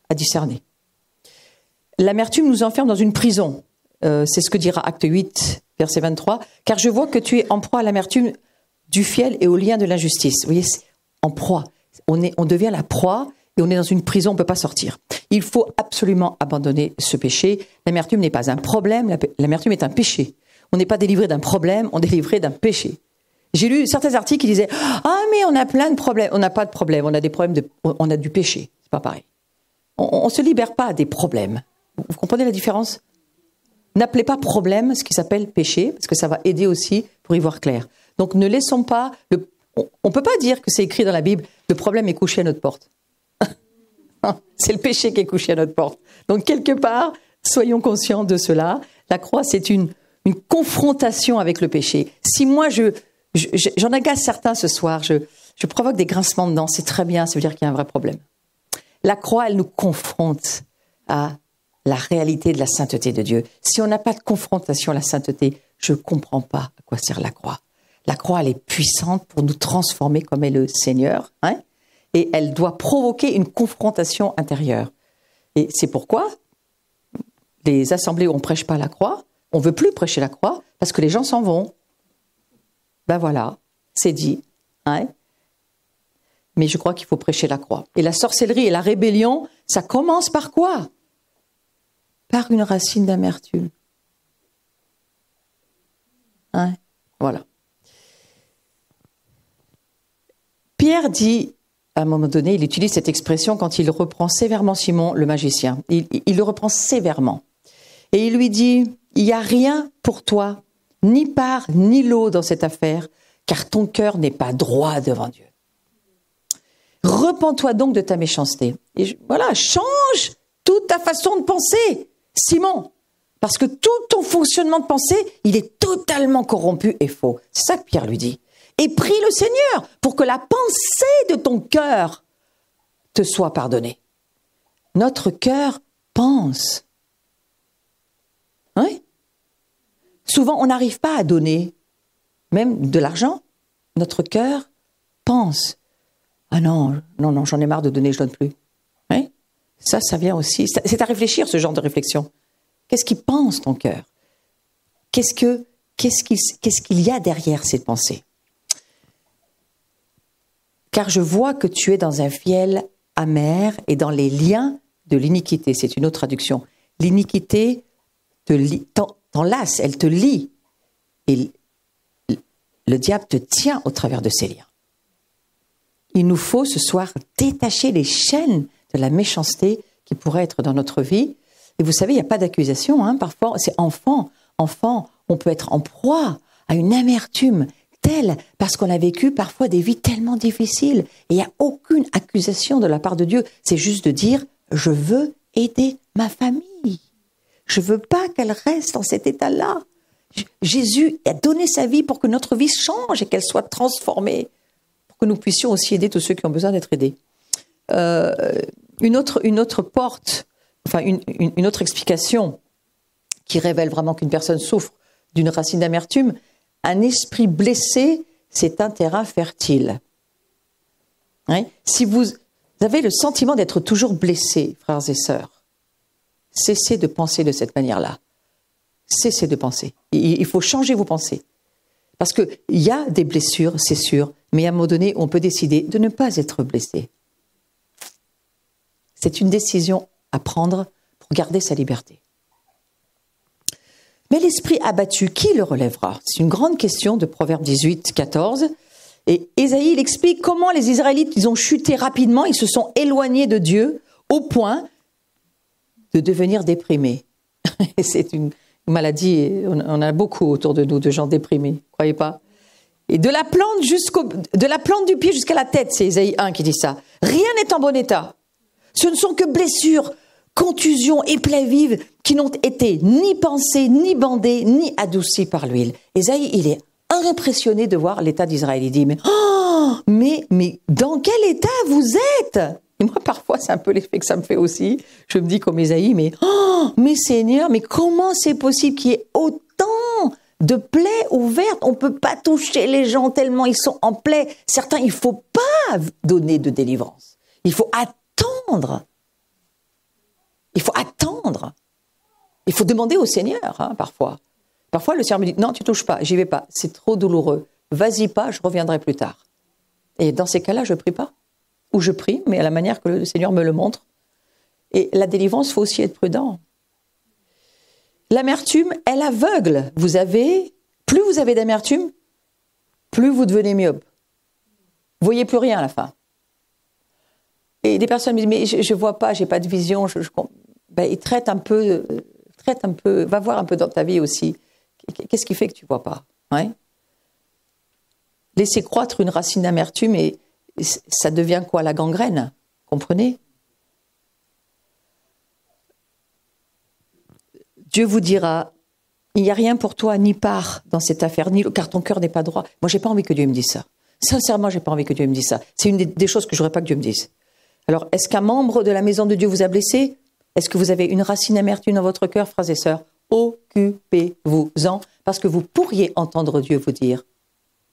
à discerner. L'amertume nous enferme dans une prison. C'est ce que dira Acte 8, verset 23. « Car je vois que tu es en proie à l'amertume du fiel et au lien de l'injustice. » Vous voyez, en proie. On devient la proie et on est dans une prison, on ne peut pas sortir. Il faut absolument abandonner ce péché. L'amertume n'est pas un problème, l'amertume est un péché. On n'est pas délivré d'un problème, on est délivré d'un péché. J'ai lu certains articles qui disaient « Ah, mais on a plein de problèmes. » On n'a pas de problème, on a des problèmes on a du péché. C'est pas pareil. On ne se libère pas des problèmes. Vous comprenez la différence? N'appelez pas problème ce qui s'appelle péché, parce que ça va aider aussi pour y voir clair. Donc ne laissons pas... On ne peut pas dire que c'est écrit dans la Bible, le problème est couché à notre porte. C'est le péché qui est couché à notre porte. Donc quelque part, soyons conscients de cela. La croix, c'est une confrontation avec le péché. Si moi, j'en agace certains ce soir, je provoque des grincements de dents, c'est très bien, ça veut dire qu'il y a un vrai problème. La croix, elle nous confronte à la réalité de la sainteté de Dieu. Si on n'a pas de confrontation à la sainteté, je ne comprends pas à quoi sert la croix. La croix, elle est puissante pour nous transformer comme est le Seigneur, hein, et elle doit provoquer une confrontation intérieure. Et c'est pourquoi les assemblées où on ne prêche pas la croix, on ne veut plus prêcher la croix parce que les gens s'en vont. Ben voilà, c'est dit. Hein. Mais je crois qu'il faut prêcher la croix. Et la sorcellerie et la rébellion, ça commence par quoi? Par une racine d'amertume. Hein? Voilà. Pierre dit, à un moment donné, il utilise cette expression quand il reprend sévèrement Simon, le magicien. Il le reprend sévèrement. Et il lui dit, il n'y a rien pour toi, ni part ni lot dans cette affaire, car ton cœur n'est pas droit devant Dieu. Repens-toi donc de ta méchanceté. Et voilà, change toute ta façon de penser, Simon. Parce que tout ton fonctionnement de pensée, il est totalement corrompu et faux. C'est ça que Pierre lui dit. Et prie le Seigneur pour que la pensée de ton cœur te soit pardonnée. Notre cœur pense. Oui. Souvent, on n'arrive pas à donner, même de l'argent. Notre cœur pense. Ah non, j'en ai marre de donner, je donne plus. Oui. Ça vient aussi. C'est à réfléchir, ce genre de réflexion. Qu'est-ce qui pense ton cœur? Qu'est-ce qu'il y a derrière cette pensée? Car je vois que tu es dans un fiel amer et dans les liens de l'iniquité. C'est une autre traduction. L'iniquité t'enlace, elle te lie. Et le diable te tient au travers de ces liens. Il nous faut ce soir détacher les chaînes de la méchanceté qui pourrait être dans notre vie. Et vous savez, il n'y a pas d'accusation. Hein. Parfois, c'est enfant, on peut être en proie à une amertume telle parce qu'on a vécu parfois des vies tellement difficiles. Et il n'y a aucune accusation de la part de Dieu. C'est juste de dire, je veux aider ma famille. Je ne veux pas qu'elle reste dans cet état-là. Jésus a donné sa vie pour que notre vie change et qu'elle soit transformée. Pour que nous puissions aussi aider tous ceux qui ont besoin d'être aidés. Une autre porte, enfin une autre explication qui révèle vraiment qu'une personne souffre d'une racine d'amertume, un esprit blessé, c'est un terrain fertile. Hein? Si vous avez le sentiment d'être toujours blessé, frères et sœurs, cessez de penser de cette manière-là. Cessez de penser. Il faut changer vos pensées. Parce qu'il y a des blessures, c'est sûr, mais à un moment donné, on peut décider de ne pas être blessé. C'est une décision à prendre pour garder sa liberté. Mais l'esprit abattu, qui le relèvera? C'est une grande question de Proverbe 18, 14. Et Ésaïe, il explique comment les Israélites, ils ont chuté rapidement, ils se sont éloignés de Dieu au point de devenir déprimés. Et c'est une maladie, on a beaucoup autour de nous de gens déprimés, croyez pas? Et de la plante du pied jusqu'à la tête, c'est Ésaïe 1 qui dit ça. Rien n'est en bon état. Ce ne sont que blessures, contusions et plaies vives qui n'ont été ni pensées, ni bandées, ni adoucies par l'huile. Ésaïe, il est impressionné de voir l'état d'Israël. Il dit, mais dans quel état vous êtes? Et moi, parfois, c'est un peu l'effet que ça me fait aussi. Je me dis comme Ésaïe, mais Seigneur, mais comment c'est possible qu'il y ait autant de plaies ouvertes? On ne peut pas toucher les gens tellement ils sont en plaies. Certains, il ne faut pas donner de délivrance. Il faut attendre. Il faut attendre. Il faut demander au Seigneur, parfois. Parfois, le Seigneur me dit, non, tu ne touches pas, j'y vais pas, c'est trop douloureux. Vas-y pas, je reviendrai plus tard. Et dans ces cas-là, je ne prie pas. Ou je prie, mais à la manière que le Seigneur me le montre. Et la délivrance, il faut aussi être prudent. L'amertume, elle aveugle. Plus vous avez d'amertume, plus vous devenez myope. Vous voyez plus rien à la fin. Et des personnes me disent, mais je vois pas, j'ai pas de vision. Il traite un peu, va voir un peu dans ta vie aussi. Qu'est-ce qui fait que tu vois pas? Ouais. Laissez croître une racine d'amertume et ça devient quoi? La gangrène, comprenez? Dieu vous dira, il n'y a rien pour toi, ni part dans cette affaire, car ton cœur n'est pas droit. Moi, j'ai pas envie que Dieu me dise ça. Sincèrement, j'ai pas envie que Dieu me dise ça. C'est une des choses que je n'aurais pas que Dieu me dise. Alors, est-ce qu'un membre de la maison de Dieu vous a blessé? Est-ce que vous avez une racine d'amertume dans votre cœur, frères et sœurs? Occupez-vous-en, parce que vous pourriez entendre Dieu vous dire,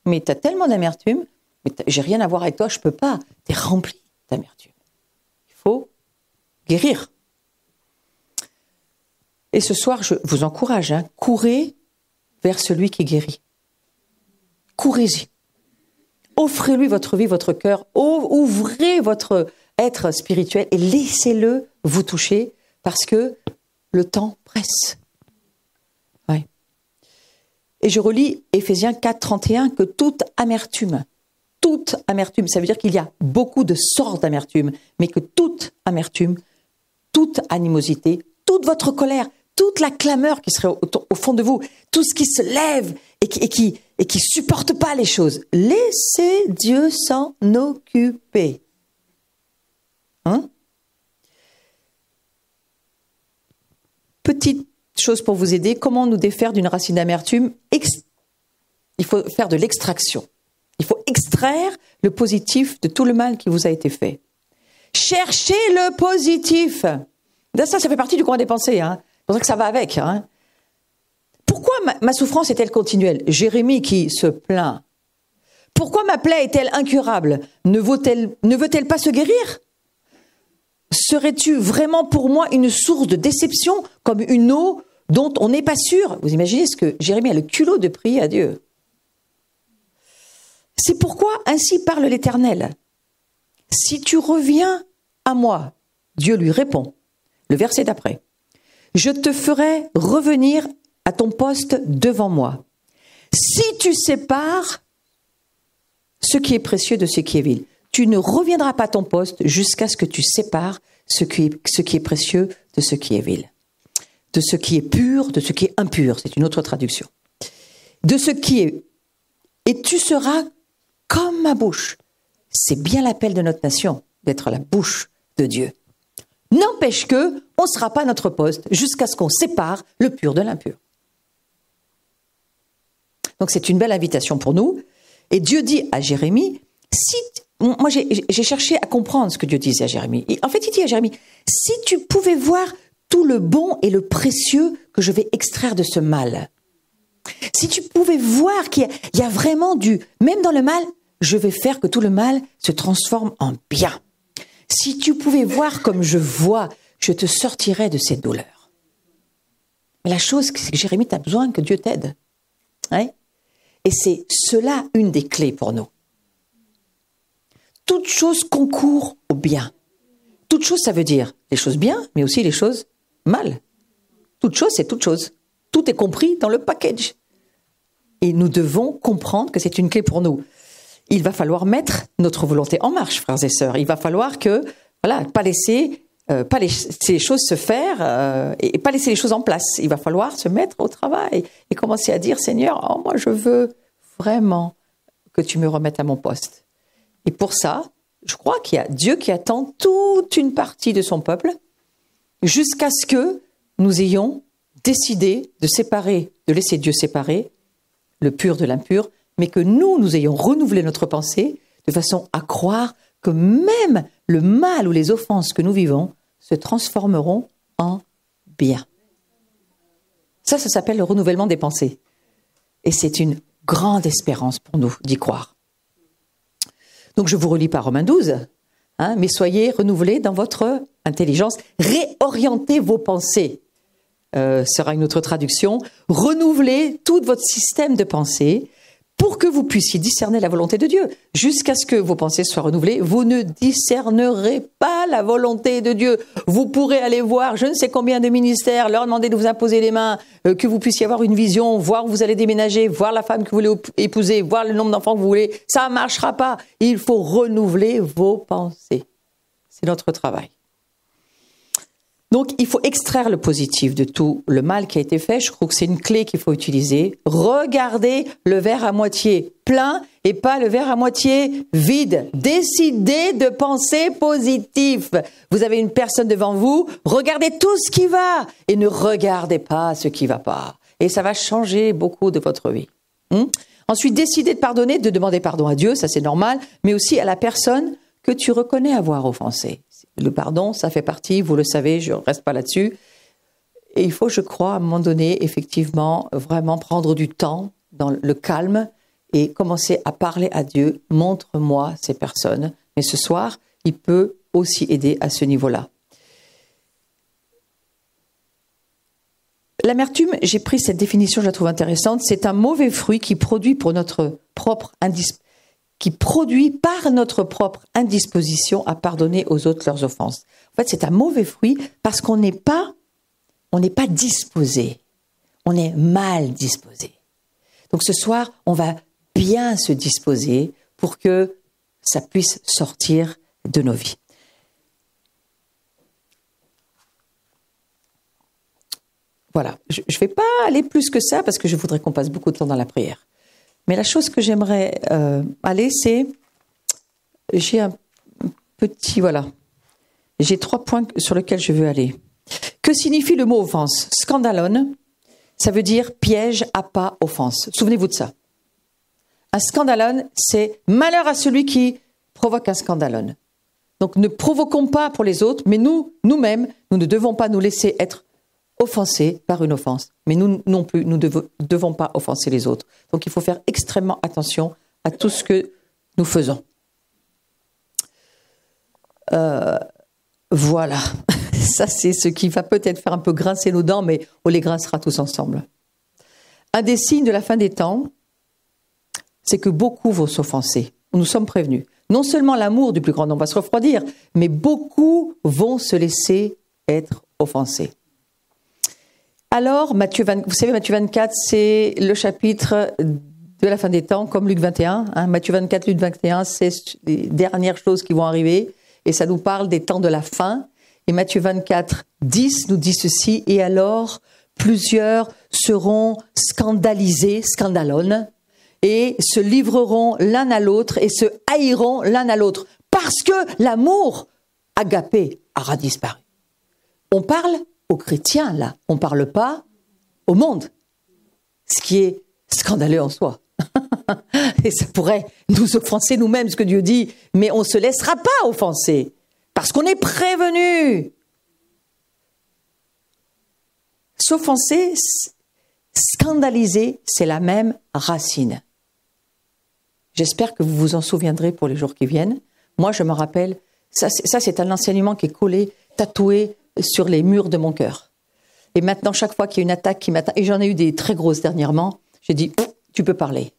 mais tu as tellement d'amertume, mais j'ai rien à voir avec toi, je peux pas. Tu es rempli d'amertume. Il faut guérir. Et ce soir, je vous encourage, courez vers celui qui guérit. Courez-y. Offrez-lui votre vie, votre cœur. Ouvrez votre être spirituel et laissez-le vous toucher parce que le temps presse. Ouais. Et je relis Éphésiens 4, 31, que toute amertume, ça veut dire qu'il y a beaucoup de sortes d'amertume, mais que toute amertume, toute animosité, toute votre colère, toute la clameur qui serait au fond de vous, tout ce qui se lève et qui supporte pas les choses, laissez Dieu s'en occuper. Petite chose pour vous aider, comment nous défaire d'une racine d'amertume? Il faut faire de l'extraction. Il faut extraire le positif de tout le mal qui vous a été fait. Cherchez le positif. Ça fait partie du courant des pensées. C'est pour ça que ça va avec. Pourquoi ma souffrance est-elle continuelle? Jérémie qui se plaint. Pourquoi ma plaie est-elle incurable? Ne veut-elle pas se guérir? Serais-tu vraiment pour moi une source de déception, comme une eau dont on n'est pas sûr? Vous imaginez ce que Jérémie a le culot de prier à Dieu. C'est pourquoi ainsi parle l'Éternel. Si tu reviens à moi, Dieu lui répond, le verset d'après, je te ferai revenir à ton poste devant moi. Si tu sépares ce qui est précieux de ce qui est vil, tu ne reviendras pas à ton poste jusqu'à ce que tu sépares ce qui est précieux de ce qui est vil. De ce qui est pur, de ce qui est impur, c'est une autre traduction. De ce qui est... Et tu seras comme ma bouche. C'est bien l'appel de notre nation, d'être la bouche de Dieu. N'empêche que, on ne sera pas à notre poste jusqu'à ce qu'on sépare le pur de l'impur. Donc c'est une belle invitation pour nous. Et Dieu dit à Jérémie, moi j'ai cherché à comprendre ce que Dieu disait à Jérémie. Et en fait, il dit à Jérémie, si tu pouvais voir tout le bon et le précieux que je vais extraire de ce mal, si tu pouvais voir qu'il y a vraiment même dans le mal, je vais faire que tout le mal se transforme en bien. Si tu pouvais voir comme je vois, je te sortirais de cette douleur. Mais la chose, c'est que Jérémie, tu as besoin que Dieu t'aide. Hein? Et c'est cela une des clés pour nous. Toute chose concourt au bien. Toute chose, ça veut dire les choses bien, mais aussi les choses mal. Toute chose, c'est toute chose. Tout est compris dans le package. Et nous devons comprendre que c'est une clé pour nous. Il va falloir mettre notre volonté en marche, frères et sœurs. Il va falloir que, voilà, pas laisser les choses se faire et pas laisser les choses en place. Il va falloir se mettre au travail et commencer à dire, Seigneur, oh, moi je veux vraiment que tu me remettes à mon poste. Et pour ça, je crois qu'il y a Dieu qui attend toute une partie de son peuple jusqu'à ce que nous ayons décidé de séparer, de laisser Dieu séparer le pur de l'impur, mais que nous ayons renouvelé notre pensée de façon à croire que même le mal ou les offenses que nous vivons se transformeront en bien. Ça s'appelle le renouvellement des pensées. Et c'est une grande espérance pour nous d'y croire. Donc je vous relis par Romains 12, mais soyez renouvelés dans votre intelligence, réorientez vos pensées. Sera une autre traduction, renouvelez tout votre système de pensée pour que vous puissiez discerner la volonté de Dieu. Jusqu'à ce que vos pensées soient renouvelées, vous ne discernerez pas la volonté de Dieu. Vous pourrez aller voir je ne sais combien de ministères, leur demander de vous imposer les mains, que vous puissiez avoir une vision, voir où vous allez déménager, voir la femme que vous voulez épouser, voir le nombre d'enfants que vous voulez. Ça ne marchera pas. Il faut renouveler vos pensées. C'est notre travail. Donc, il faut extraire le positif de tout le mal qui a été fait. Je trouve que c'est une clé qu'il faut utiliser. Regardez le verre à moitié plein et pas le verre à moitié vide. Décidez de penser positif. Vous avez une personne devant vous, regardez tout ce qui va et ne regardez pas ce qui ne va pas. Et ça va changer beaucoup de votre vie. Ensuite, décidez de pardonner, de demander pardon à Dieu, ça c'est normal, mais aussi à la personne que tu reconnais avoir offensé. Le pardon, ça fait partie, vous le savez, je ne reste pas là-dessus. Et il faut, je crois, à un moment donné, effectivement, vraiment prendre du temps dans le calme et commencer à parler à Dieu. Montre-moi ces personnes. Mais ce soir, il peut aussi aider à ce niveau-là. L'amertume, j'ai pris cette définition, je la trouve intéressante, c'est un mauvais fruit qui produit par notre propre indisposition à pardonner aux autres leurs offenses. En fait, c'est un mauvais fruit parce qu'on n'est pas disposé. On est mal disposé. Donc ce soir, on va bien se disposer pour que ça puisse sortir de nos vies. Voilà, je ne vais pas aller plus que ça parce que je voudrais qu'on passe beaucoup de temps dans la prière. Mais la chose que j'aimerais aller, c'est, j'ai un petit, voilà, j'ai 3 points sur lesquels je veux aller. Que signifie le mot offense? Scandalon, ça veut dire piège, appât, offense. Souvenez-vous de ça. Un scandalon, c'est malheur à celui qui provoque un scandalon. Donc ne provoquons pas pour les autres, mais nous-mêmes, nous ne devons pas nous laisser être offensés par une offense. Mais nous non plus, nous ne devons pas offenser les autres. Donc il faut faire extrêmement attention à tout ce que nous faisons. Voilà. Ça, c'est ce qui va peut-être faire un peu grincer nos dents, mais on les grincera tous ensemble. Un des signes de la fin des temps, c'est que beaucoup vont s'offenser. Nous sommes prévenus. Non seulement l'amour du plus grand nombre va se refroidir, mais beaucoup vont se laisser être offensés. Alors, vous savez, Matthieu 24, c'est le chapitre de la fin des temps, comme Luc 21. Matthieu 24, Luc 21, c'est les dernières choses qui vont arriver. Et ça nous parle des temps de la fin. Et Matthieu 24, 10 nous dit ceci. Et alors, plusieurs seront scandalisés, scandalon, et se livreront l'un à l'autre et se haïront l'un à l'autre. Parce que l'amour agapé aura disparu. On parle aux chrétiens, là. On ne parle pas au monde. Ce qui est scandaleux en soi. Et ça pourrait nous offenser nous-mêmes, ce que Dieu dit. Mais on ne se laissera pas offenser. Parce qu'on est prévenu. S'offenser, scandaliser, c'est la même racine. J'espère que vous vous en souviendrez pour les jours qui viennent. Moi, je me rappelle, ça c'est un enseignement qui est collé, tatoué sur les murs de mon cœur. Et maintenant, chaque fois qu'il y a une attaque qui m'attaque, et j'en ai eu des très grosses dernièrement, j'ai dit, tu peux parler.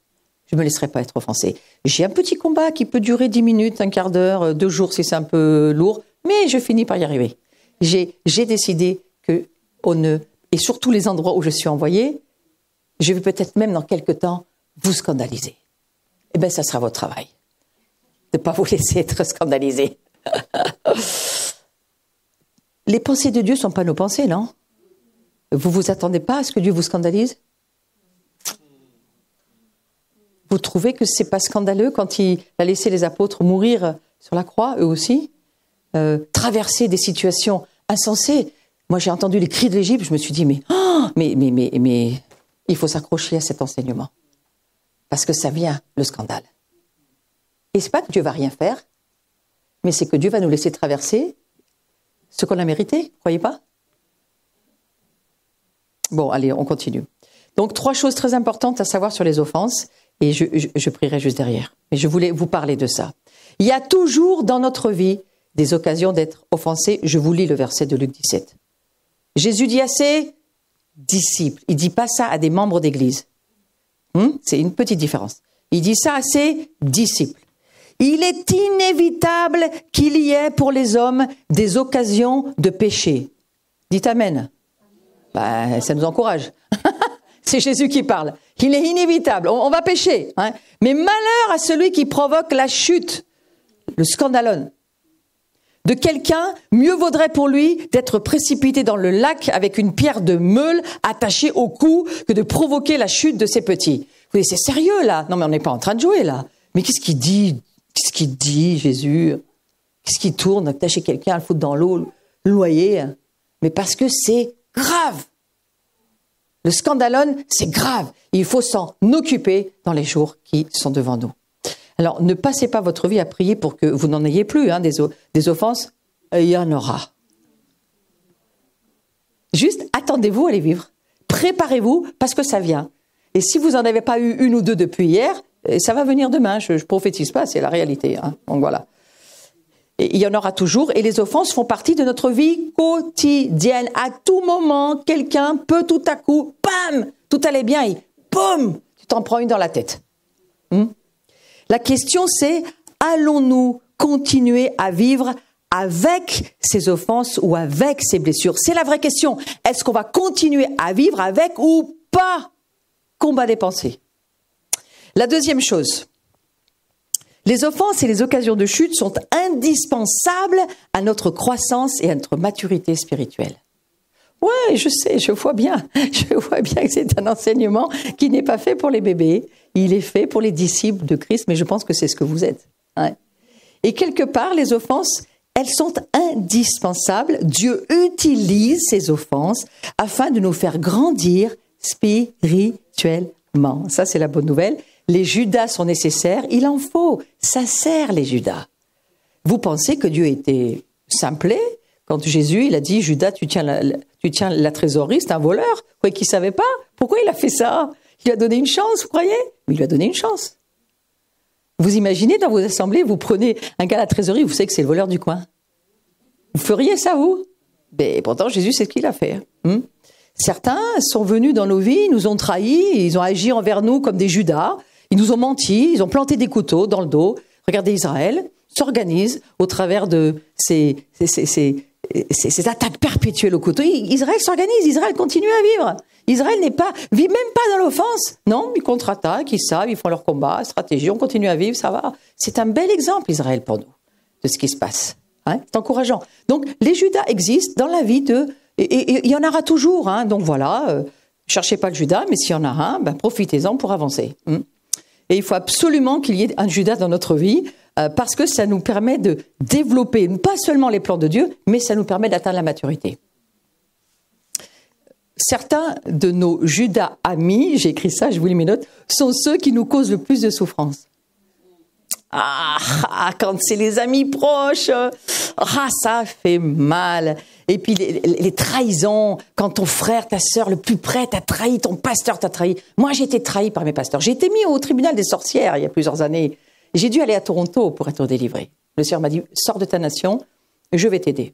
Je ne me laisserai pas être offensée. J'ai un petit combat qui peut durer 10 minutes, un quart d'heure, 2 jours si c'est un peu lourd, mais je finis par y arriver. J'ai décidé que et sur tous les endroits où je suis envoyée, je vais peut-être même dans quelques temps vous scandaliser. Eh bien, ça sera votre travail. De ne pas vous laisser être scandalisé. Les pensées de Dieu ne sont pas nos pensées, non? Vous ne vous attendez pas à ce que Dieu vous scandalise? Vous trouvez que ce n'est pas scandaleux quand il a laissé les apôtres mourir sur la croix, eux aussi? Traverser des situations insensées. Moi, j'ai entendu les cris de l'Égypte, je me suis dit, mais il faut s'accrocher à cet enseignement. Parce que ça vient, le scandale. Et c'est pas que Dieu va rien faire, mais c'est que Dieu va nous laisser traverser ce qu'on a mérité, croyez pas? Bon, allez, on continue. Donc, 3 choses très importantes à savoir sur les offenses, et je prierai juste derrière. Mais je voulais vous parler de ça. Il y a toujours dans notre vie des occasions d'être offensé. Je vous lis le verset de Luc 17. Jésus dit à ses disciples, il ne dit pas ça à des membres d'église. C'est une petite différence. Il dit ça à ses disciples. Il est inévitable qu'il y ait pour les hommes des occasions de péché. Dites amen. Ça nous encourage. C'est Jésus qui parle. Il est inévitable. On va pécher. Hein. Mais malheur à celui qui provoque la chute, le scandalon de quelqu'un. Mieux vaudrait pour lui d'être précipité dans le lac avec une pierre de meule attachée au cou que de provoquer la chute de ses petits. Vous dites, c'est sérieux là? Non mais on n'est pas en train de jouer là. Mais qu'est-ce qu'il dit? Qu'est-ce qu'il dit, Jésus? Qu'est-ce qu'il tourne, attacher quelqu'un, le foutre dans l'eau, le noyer? Mais parce que c'est grave. Le scandalon, c'est grave. Il faut s'en occuper dans les jours qui sont devant nous. Alors, ne passez pas votre vie à prier pour que vous n'en ayez plus des offenses. Il y en aura. Juste, attendez-vous à les vivre. Préparez-vous parce que ça vient. Et si vous n'en avez pas eu 1 ou 2 depuis hier, ça va venir demain. Je ne prophétise pas, c'est la réalité. Hein. Donc voilà. Et il y en aura toujours. Et les offenses font partie de notre vie quotidienne. À tout moment, quelqu'un peut tout à coup, bam, tout allait bien et boum, tu t'en prends une dans la tête. La question c'est, allons-nous continuer à vivre avec ces offenses ou avec ces blessures? C'est la vraie question. Est-ce qu'on va continuer à vivre avec ou pas? Combat des pensées. La deuxième chose, les offenses et les occasions de chute sont indispensables à notre croissance et à notre maturité spirituelle. Ouais, je sais, je vois bien que c'est un enseignement qui n'est pas fait pour les bébés, il est fait pour les disciples de Christ, mais je pense que c'est ce que vous êtes. Hein. Et quelque part, les offenses, elles sont indispensables. Dieu utilise ces offenses afin de nous faire grandir spirituellement. Ça, c'est la bonne nouvelle. Les Judas sont nécessaires, il en faut, ça sert les Judas. Vous pensez que Dieu était simplé quand Jésus, il a dit, Judas, tu tiens la trésorerie, c'est un voleur. Vous croyez qu'il ne savait pas? Pourquoi il a fait ça? Il lui a donné une chance, vous croyez? Mais il lui a donné une chance. Vous imaginez dans vos assemblées, vous prenez un gars à la trésorerie, vous savez que c'est le voleur du coin. Vous feriez ça, vous? Mais pourtant, Jésus, c'est ce qu'il a fait. Certains sont venus dans nos vies, ils nous ont trahis, ils ont agi envers nous comme des Judas, ils nous ont menti, ils ont planté des couteaux dans le dos. Regardez, Israël s'organise au travers de ces attaques perpétuelles au couteau. Israël s'organise, Israël continue à vivre. Israël vit même pas dans l'offense. Non, ils contre-attaquent, ils savent, ils font leur combat, stratégie, on continue à vivre, ça va. C'est un bel exemple, Israël, pour nous, de ce qui se passe. Hein, c'est encourageant. Donc, les Judas existent dans la vie et il y en aura toujours. Hein, donc voilà, cherchez pas le Judas, mais s'il y en a un, profitez-en pour avancer. Et il faut absolument qu'il y ait un Judas dans notre vie, parce que ça nous permet de développer pas seulement les plans de Dieu, mais ça nous permet d'atteindre la maturité. Certains de nos Judas amis, j'ai écrit ça, je vous lis mes notes, sont ceux qui nous causent le plus de souffrance. Quand c'est les amis proches, ça fait mal. Et puis les trahisons, quand ton frère, ta sœur, le plus près t'a trahi, ton pasteur t'a trahi. Moi, j'ai été trahi par mes pasteurs. J'ai été mis au tribunal des sorcières il y a plusieurs années. J'ai dû aller à Toronto pour être délivré. Le Seigneur m'a dit, sors de ta nation, je vais t'aider.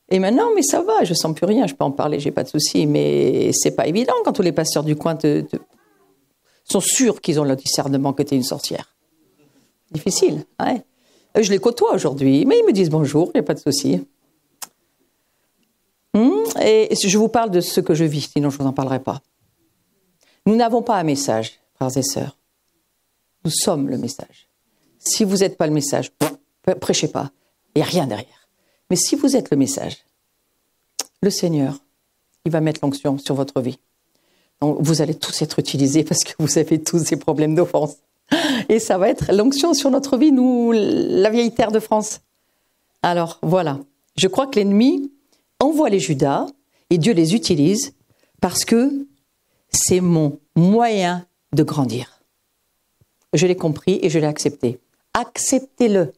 Et maintenant, mais ça va, je sens plus rien, je peux en parler, j'ai pas de souci. Mais c'est pas évident quand tous les pasteurs du coin sont sûrs qu'ils ont le discernement que tu es une sorcière. Difficile, ouais. Je les côtoie aujourd'hui, mais ils me disent bonjour, il n'y a pas de souci. Et je vous parle de ce que je vis, sinon je ne vous en parlerai pas. Nous n'avons pas un message, frères et sœurs. Nous sommes le message. Si vous n'êtes pas le message, prêchez pas. Il n'y a rien derrière. Mais si vous êtes le message, le Seigneur, il va mettre l'onction sur votre vie. Donc, vous allez tous être utilisés parce que vous avez tous des problèmes d'offense. Et ça va être l'onction sur notre vie, nous, la vieille terre de France. Alors, voilà. Je crois que l'ennemi envoie les Judas et Dieu les utilise parce que c'est mon moyen de grandir. Je l'ai compris et je l'ai accepté. Acceptez-le.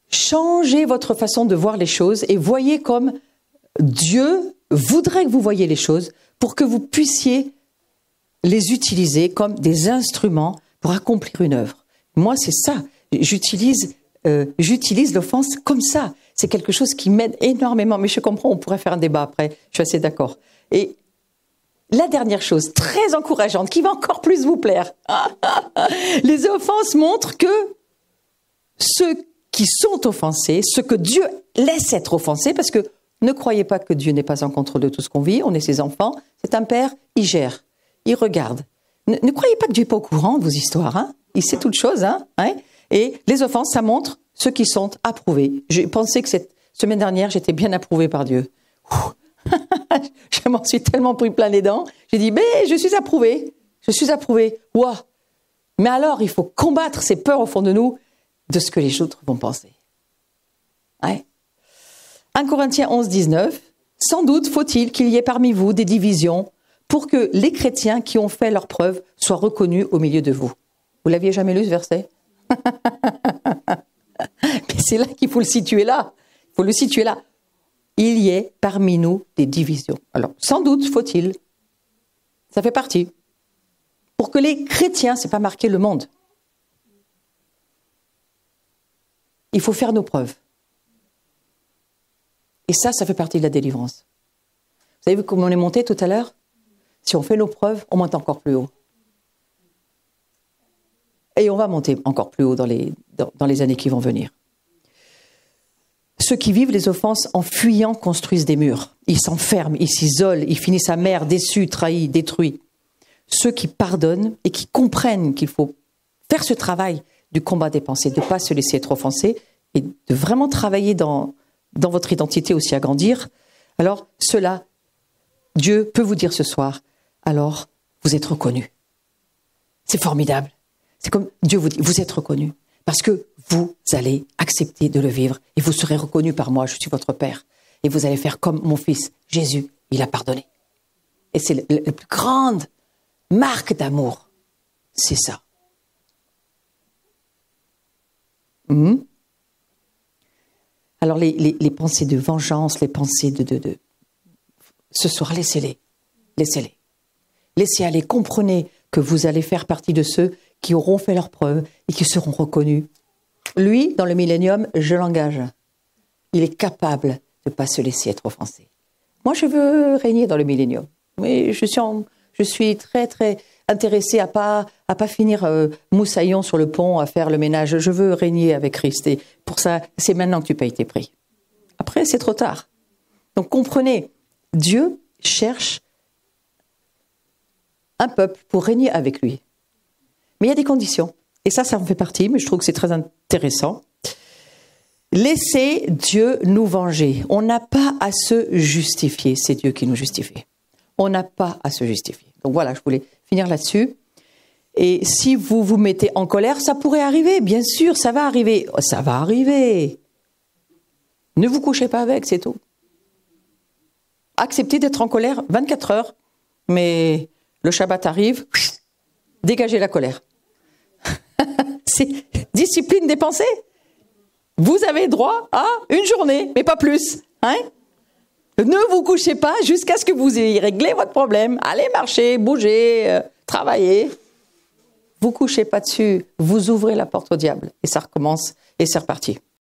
Changez votre façon de voir les choses et voyez comme Dieu voudrait que vous voyiez les choses pour que vous puissiez les utiliser comme des instruments pour accomplir une œuvre. Moi, c'est ça. J'utilise l'offense comme ça. C'est quelque chose qui m'aide énormément. Mais je comprends, on pourrait faire un débat après. Je suis assez d'accord. Et la dernière chose, très encourageante, qui va encore plus vous plaire. Les offenses montrent que ceux qui sont offensés, ceux que Dieu laisse être offensés, parce que ne croyez pas que Dieu n'est pas en contrôle de tout ce qu'on vit. On est ses enfants. C'est un père, il gère. Il regarde. Ne croyez pas que Dieu n'est pas au courant de vos histoires. Hein. Il sait toutes choses. Hein. Et les offenses, ça montre ceux qui sont approuvés. J'ai pensé que cette semaine dernière, j'étais bien approuvée par Dieu. Je m'en suis tellement pris plein les dents. J'ai dit, mais je suis approuvée. Je suis approuvée. Wow. Mais alors, il faut combattre ces peurs au fond de nous de ce que les autres vont penser. Ouais. 1 Corinthiens 11, 19. Sans doute faut-il qu'il y ait parmi vous des divisions pour que les chrétiens qui ont fait leur preuve soient reconnus au milieu de vous. Vous l'aviez jamais lu ce verset? Mais c'est là qu'il faut le situer là. Il faut le situer là. Il y ait parmi nous des divisions. Alors, sans doute faut-il, ça fait partie, pour que les chrétiens, c'est pas marqué le monde. Il faut faire nos preuves. Et ça fait partie de la délivrance. Vous avez vu comment on est monté tout à l'heure? Si on fait nos preuves, on monte encore plus haut. Et on va monter encore plus haut dans les années qui vont venir. Ceux qui vivent les offenses en fuyant construisent des murs. Ils s'enferment, ils s'isolent, ils finissent amers, déçus, trahis, détruits. Ceux qui pardonnent et qui comprennent qu'il faut faire ce travail du combat des pensées, de ne pas se laisser être offensé et de vraiment travailler dans votre identité aussi à grandir, alors cela, Dieu peut vous dire ce soir, alors vous êtes reconnus. C'est formidable. C'est comme Dieu vous dit, vous êtes reconnus. Parce que vous allez accepter de le vivre et vous serez reconnus par moi, je suis votre Père. Et vous allez faire comme mon fils, Jésus, il a pardonné. Et c'est la plus grande marque d'amour. C'est ça. Alors les pensées de vengeance, les pensées de ce soir, laissez-les. Laissez-les. Laissez aller, comprenez que vous allez faire partie de ceux qui auront fait leurs preuves et qui seront reconnus. Lui, dans le millénium, je l'engage. Il est capable de ne pas se laisser être offensé. Moi, je veux régner dans le millénium. Mais je suis très, très intéressée à pas finir moussaillon sur le pont, à faire le ménage. Je veux régner avec Christ. Et pour ça, c'est maintenant que tu payes tes prix. Après, c'est trop tard. Donc, comprenez, Dieu cherche un peuple pour régner avec lui. Mais il y a des conditions. Et ça en fait partie, mais je trouve que c'est très intéressant. Laissez Dieu nous venger. On n'a pas à se justifier. C'est Dieu qui nous justifie. On n'a pas à se justifier. Donc voilà, je voulais finir là-dessus. Et si vous vous mettez en colère, ça pourrait arriver. Bien sûr, ça va arriver. Ça va arriver. Ne vous couchez pas avec, c'est tout. Acceptez d'être en colère 24 heures. Mais le Shabbat arrive, dégagez la colère. C'est discipline des pensées. Vous avez droit à une journée, mais pas plus. Hein? Ne vous couchez pas jusqu'à ce que vous ayez réglé votre problème. Allez marcher, bouger, travailler. Vous couchez pas dessus, vous ouvrez la porte au diable. Et ça recommence, et c'est reparti.